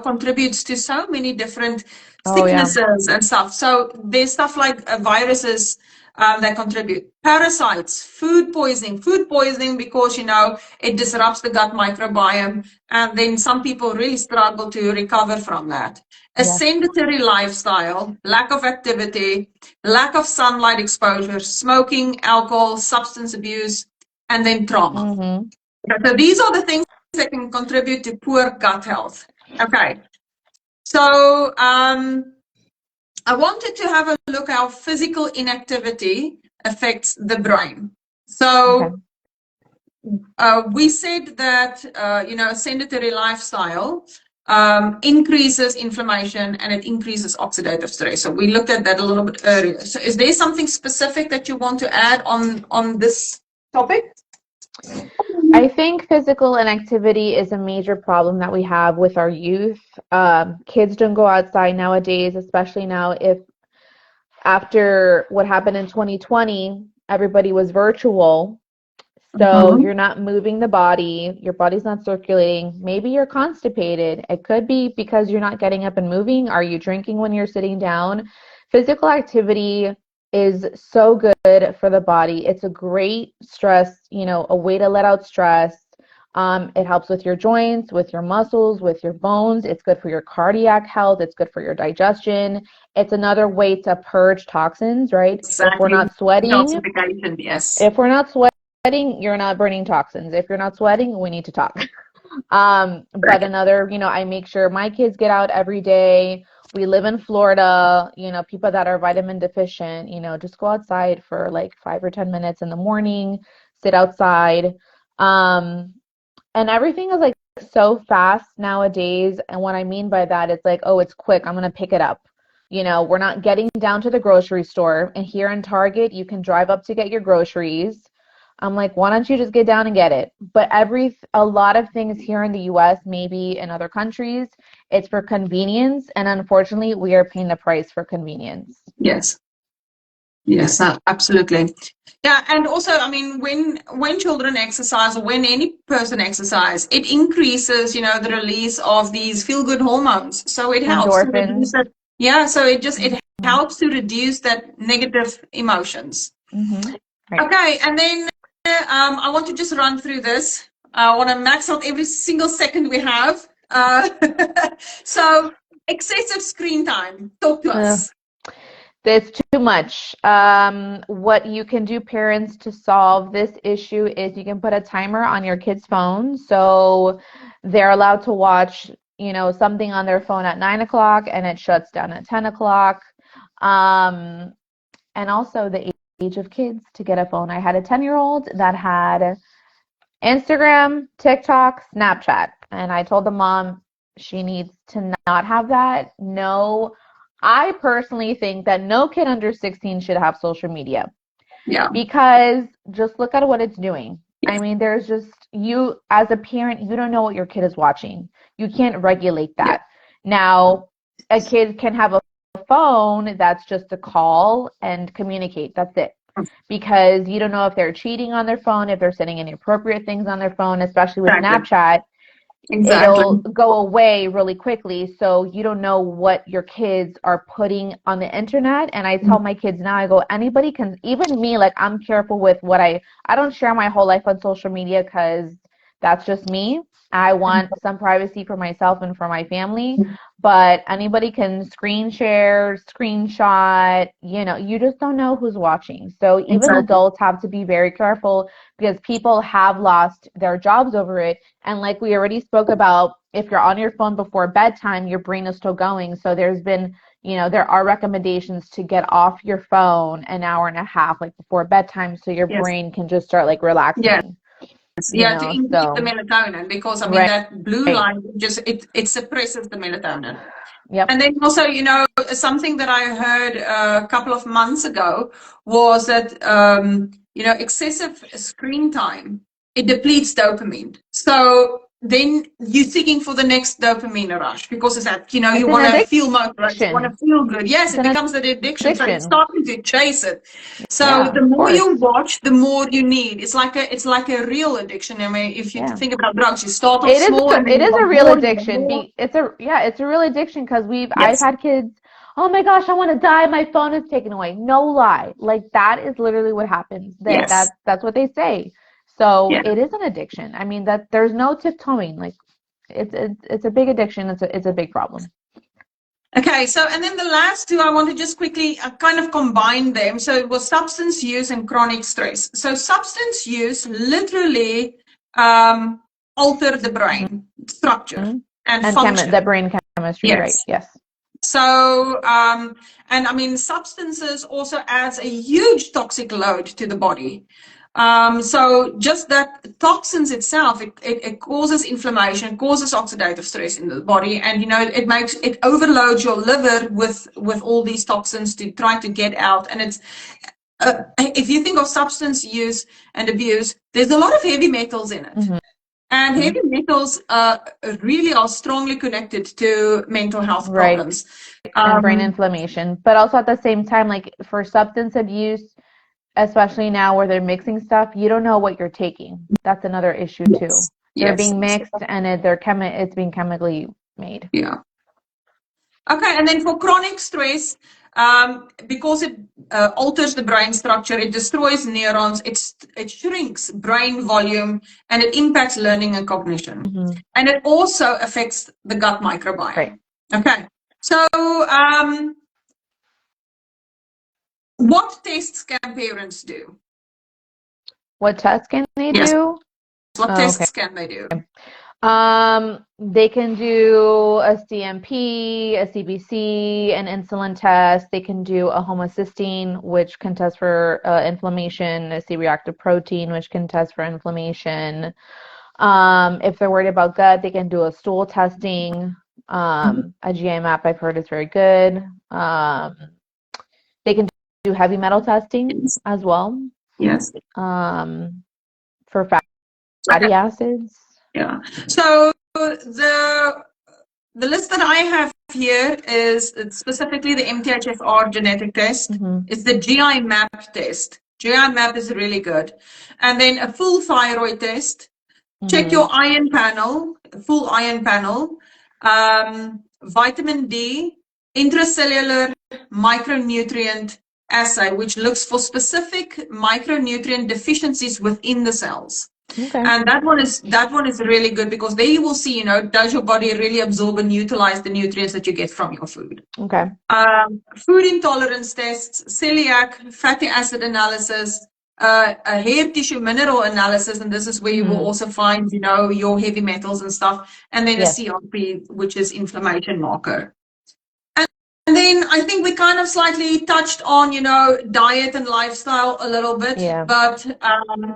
contributes to so many different sicknesses and stuff. So there's stuff like viruses that contribute. Parasites, food poisoning because, it disrupts the gut microbiome. And then some people really struggle to recover from that. A sedentary lifestyle, lack of activity, lack of sunlight exposure, smoking, alcohol, substance abuse, and then trauma. So these are the things that can contribute to poor gut health. Okay. So, I wanted to have a look how physical inactivity affects the brain. So we said that, sedentary lifestyle increases inflammation and it increases oxidative stress. So we looked at that a little bit earlier. So is there something specific that you want to add on this topic? I think physical inactivity is a major problem that we have with our youth. Kids don't go outside nowadays, especially now if after what happened in 2020, everybody was virtual. So you're not moving the body, your body's not circulating. Maybe you're constipated. It could be because you're not getting up and moving. Are you drinking when you're sitting down? Physical activity is so good for the body. It's a great stress, a way to let out stress. It helps with your joints, with your muscles, with your bones. It's good for your cardiac health. It's good for your digestion. It's another way to purge toxins, right? Exactly. If we're not sweating, yes. If we're not sweating, you're not burning toxins. If you're not sweating, we need to talk. But another, I make sure my kids get out every day. We live in Florida, people that are vitamin deficient, just go outside for like 5 or 10 minutes in the morning, sit outside. And everything is like so fast nowadays. And what I mean by that, it's like, oh, it's quick. I'm going to pick it up. We're not getting down to the grocery store. And here in Target, you can drive up to get your groceries. I'm like, why don't you just get down and get it? But a lot of things here in the US, maybe in other countries, it's for convenience. And unfortunately, we are paying the price for convenience. Yes. Yes, absolutely. Yeah, and also, when children exercise or when any person exercise, it increases, the release of these feel-good hormones. So it helps to reduce that. Yeah, so it helps to reduce that negative emotions. Right. Okay, and then I want to just run through this. I want to max out every single second we have. So excessive screen time. Talk to us. There's too much. What you can do, parents, to solve this issue is you can put a timer on your kids' phone. So they're allowed to watch, something on their phone at 9 o'clock and it shuts down at 10 o'clock. And also the age of kids to get a phone. I had a 10-year-old that had Instagram, TikTok, Snapchat. And I told the mom she needs to not have that. No, I personally think that no kid under 16 should have social media. Yeah. Because just look at what it's doing. There's just, you as a parent, you don't know what your kid is watching. You can't regulate that. Yeah. Now, a kid can have a phone that's just a call and communicate. That's it. Because you don't know if they're cheating on their phone, if they're sending inappropriate things on their phone, especially with Snapchat. Exactly. It'll go away really quickly. So you don't know what your kids are putting on the internet. And I tell my kids now, I go, anybody can, even me, like I'm careful with what I don't share my whole life on social media because that's just me. I want some privacy for myself and for my family, but anybody can screen share, screenshot, you just don't know who's watching. So even adults have to be very careful because people have lost their jobs over it. And like we already spoke about, if you're on your phone before bedtime, your brain is still going. So there's been, there are recommendations to get off your phone an hour and a half, like before bedtime, so your brain can just start like relaxing. Yeah. Yeah, to increase the melatonin because that blue light just it suppresses the melatonin. Yep. And then also, you know, something that I heard a couple of months ago was that, you know, excessive screen time, it depletes dopamine. So then you're seeking for the next dopamine rush because it's that, you know, It's you an want to feel motivated, you want to addiction. feel good. Yes, It's it an becomes an addiction. So you're addiction. starting to chase it. So Yeah, the of more you course. watch, the more you need. It's like a real addiction. I mean, if you Yeah. think about drugs, you start off It is small and then it you is a want real more, you want addiction. more. It's a real addiction because I've Yes. had kids, oh my gosh, I want to die, my phone is taken away. No lie. Like that is literally what happens. Yes. That's what they say. So Yeah. it is an addiction. I mean that there's no tiptoeing. Like it's a big addiction. It's a big problem. Okay, so and then the last two, I want to just quickly kind of combine them. So it was substance use and chronic stress. So substance use literally alter the brain structure and function. The brain chemistry, right? Yes. Yes. So, and I mean, substances also adds a huge toxic load to the body. So just that toxins itself, it causes inflammation, causes oxidative stress in the body, and you know it overloads your liver with all these toxins to try to get out. And it's if you think of substance use and abuse, there's a lot of heavy metals in it. Mm-hmm. And heavy metals really are strongly connected to mental health Right. problems. And brain inflammation. But also at the same time, like for substance abuse, especially now where they're mixing stuff, you don't know what you're taking. That's another issue too. They're being mixed and it's being chemically made. Yeah. Okay, and then for chronic stress, because it alters the brain structure, it destroys neurons, it shrinks brain volume, and it impacts learning and cognition. Mm-hmm. And it also affects the gut microbiome. Right. Okay, so what tests can parents do? What tests can they do? What tests can they do? They can do a CMP, a CBC, an insulin test. They can do a homocysteine, which can test for inflammation, a C-reactive protein, which can test for inflammation. If they're worried about gut, they can do a stool testing. A GI map I've heard is very good. They can do heavy metal testing as well. Yes. For fatty acids. Yeah. So the list that I have here is specifically the MTHFR genetic test. Mm-hmm. It's the GI map test. GI map is really good. And then a full thyroid test. Mm-hmm. Check your iron panel, full iron panel. Vitamin D, intracellular micronutrient assay, which looks for specific micronutrient deficiencies within the cells. Okay. And that one is really good because there you will see, you know, does your body really absorb and utilize the nutrients that you get from your food? Okay. Food intolerance tests, celiac, fatty acid analysis, a hair tissue mineral analysis, and this is where you will also find, you know, your heavy metals and stuff, and then a CRP, which is inflammation marker. And then I think we kind of slightly touched on, you know, diet and lifestyle a little bit, but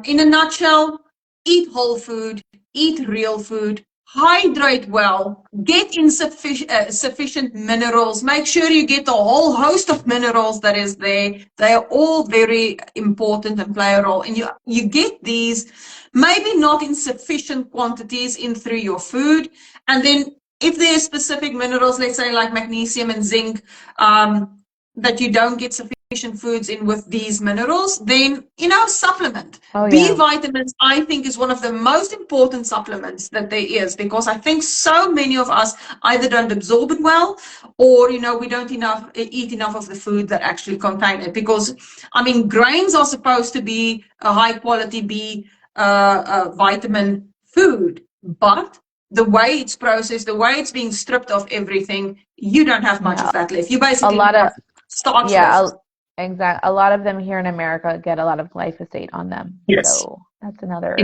in a nutshell, eat whole food, eat real food, hydrate well, get sufficient minerals, make sure you get a whole host of minerals that is there. They are all very important and play a role. And you get these, maybe not in sufficient quantities in through your food. And then if there are specific minerals, let's say like magnesium and zinc, that you don't get sufficient foods in with these minerals, then, you know, supplement. B vitamins, I think, is one of the most important supplements that there is, because I think so many of us either don't absorb it well, or, you know, we don't eat enough of the food that actually contain it. Because, I mean, grains are supposed to be a high quality B vitamin food, but the way it's processed, the way it's being stripped of everything, you don't have much of that left. You basically have starch left. Exactly. A lot of them here in America get a lot of glyphosate on them. Yes. So that's another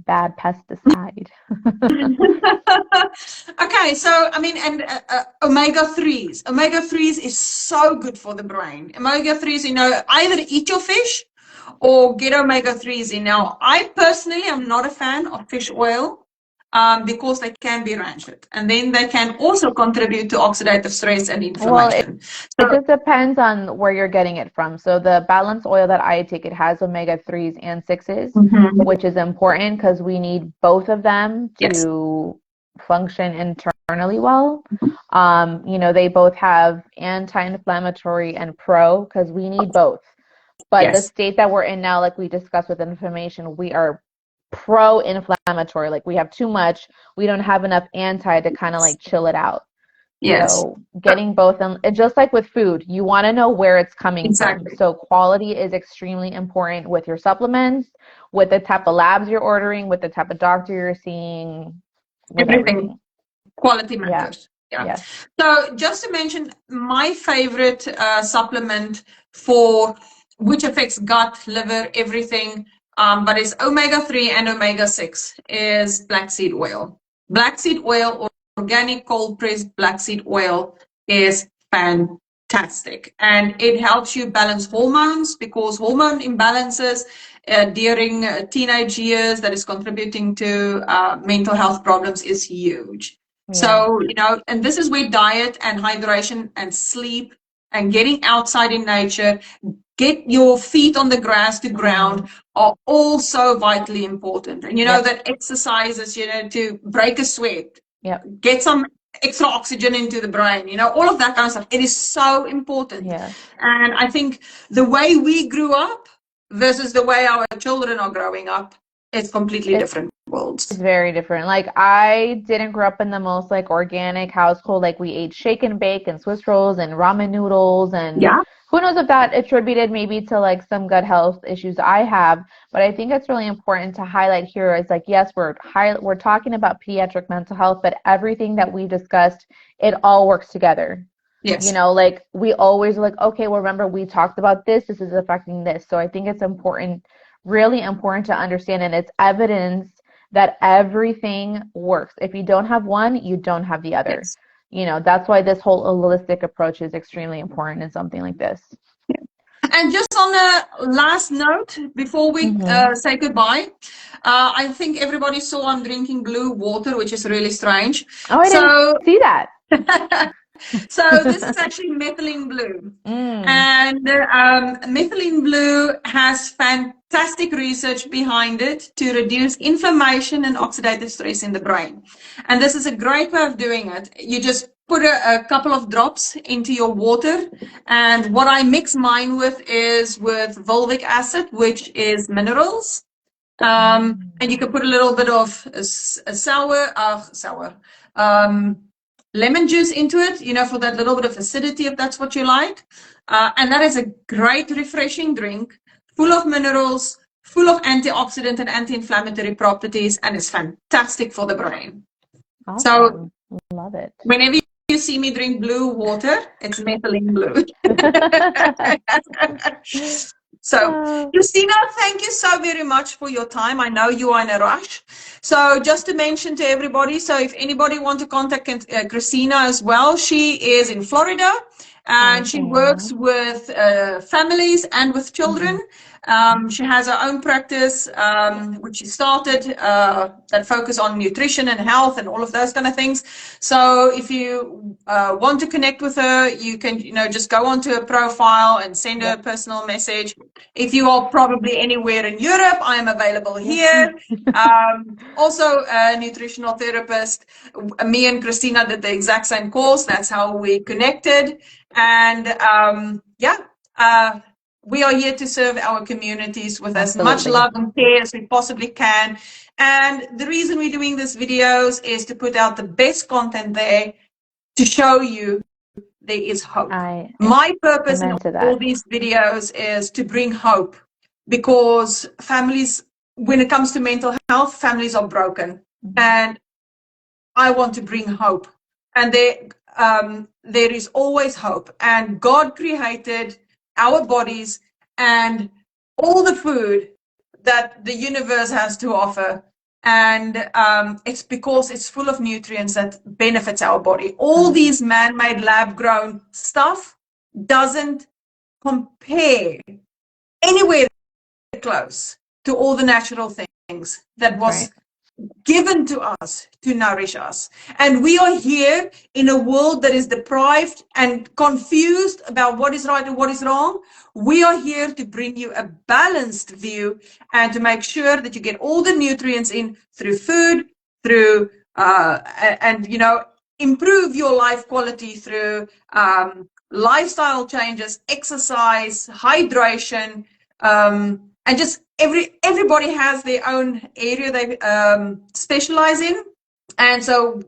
bad pesticide. Okay, so I mean, and omega-3s. Omega-3s is so good for the brain. Omega-3s, you know, either eat your fish or get omega-3s in. Now, I personally am not a fan of fish oil. because they can be rancid. And then they can also contribute to oxidative stress and Well, inflammation. it just depends on where you're getting it from. So the balanced oil that I take, it has omega-3s and 6s, which is important because we need both of them to function internally well. They both have anti-inflammatory and pro because we need both. But the state that we're in now, like we discussed with inflammation, we are pro-inflammatory. Like we have too much. We don't have enough anti to kind of like chill it out. So getting both, and just like with food, you want to know where it's coming from. So quality is extremely important with your supplements, with the type of labs you're ordering, with the type of doctor you're seeing, with everything. Quality matters. So just to mention, my favorite supplement for which affects gut, liver, everything, but is omega-3 and omega-6 is black seed oil. Black seed oil, or organic cold pressed black seed oil, is fantastic, and it helps you balance hormones, because hormone imbalances during teenage years that is contributing to mental health problems is huge. So, and this is where diet and hydration and sleep and getting outside in nature, get your feet on the grass to ground, are also vitally important. And that exercises, to break a sweat, get some extra oxygen into the brain, all of that kind of stuff. It is so important. And I think the way we grew up versus the way our children are growing up, it's completely different worlds. It's very different. Like I didn't grow up in the most like organic household. Like we ate shake and bake and Swiss rolls and ramen noodles, and who knows if that attributed maybe to like some gut health issues I have. But I think it's really important to highlight here is like, yes, we're talking about pediatric mental health, but everything that we discussed, it all works together. Like we always like, okay, well, remember we talked about this is affecting this. So I think it's important, really important to understand, and it's evidence that everything works. If you don't have one, you don't have the other. That's why this whole holistic approach is extremely important in something like this. And just on a last note, before we say goodbye, I think everybody saw I'm drinking blue water, which is really strange. Oh, I didn't see that. So this is actually methylene blue. And methylene blue has fantastic research behind it to reduce inflammation and oxidative stress in the brain. And this is a great way of doing it. You just put a couple of drops into your water, and what I mix mine with is with fulvic acid, which is minerals. And you can put a little bit of lemon juice into it, for that little bit of acidity, if that's what you like. And that is a great refreshing drink, full of minerals, full of antioxidant and anti-inflammatory properties, and it's fantastic for the brain. Awesome. So love it. Whenever you see me drink blue water, it's methylene blue. So, Christina, thank you so very much for your time. I know you are in a rush. So just to mention to everybody, so if anybody want to contact Christina as well, she is in Florida, and she works with families and with children. She has her own practice, which she started, that focus on nutrition and health and all of those kind of things. So if you want to connect with her, you can, just go onto her profile and send her a personal message. If you are probably anywhere in Europe, I am available here. Also a nutritional therapist. Me and Christina did the exact same course. That's how we connected. And we are here to serve our communities with as much love and care as we possibly can. And the reason we're doing these videos is to put out the best content there to show you there is hope. My purpose in all these videos is to bring hope, because families, when it comes to mental health, families are broken. And I want to bring hope. And there is always hope. And God created our bodies and all the food that the universe has to offer, and it's because it's full of nutrients that benefits our body. All these man-made lab-grown stuff doesn't compare anywhere close to all the natural things that was given to us to nourish us. And we are here in a world that is deprived and confused about what is right and what is wrong. We are here to bring you a balanced view and to make sure that you get all the nutrients in through food, through, and, you know, improve your life quality through lifestyle changes, exercise, hydration, and just everybody has their own area they specialize in, and so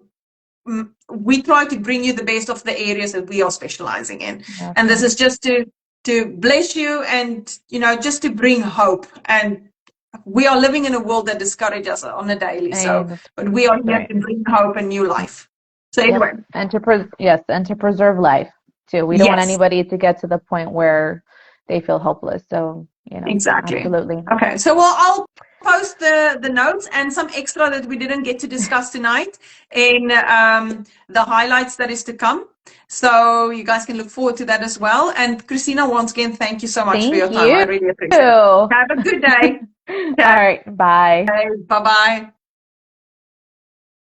we try to bring you the best of the areas that we are specializing in. Okay. And this is just to bless you and, you know, just to bring hope. And we are living in a world that discourages us on a daily. But we are here to bring hope and new life. So anyway, and to preserve life too. We don't want anybody to get to the point where they feel hopeless. So, you know, exactly. Absolutely. Okay. So, well, I'll post the notes and some extra that we didn't get to discuss tonight in the highlights that is to come. So you guys can look forward to that as well. And Christina, once again, thank you so much for your time. I really appreciate it. Have a good day. Okay. All right. Bye. Okay, bye-bye.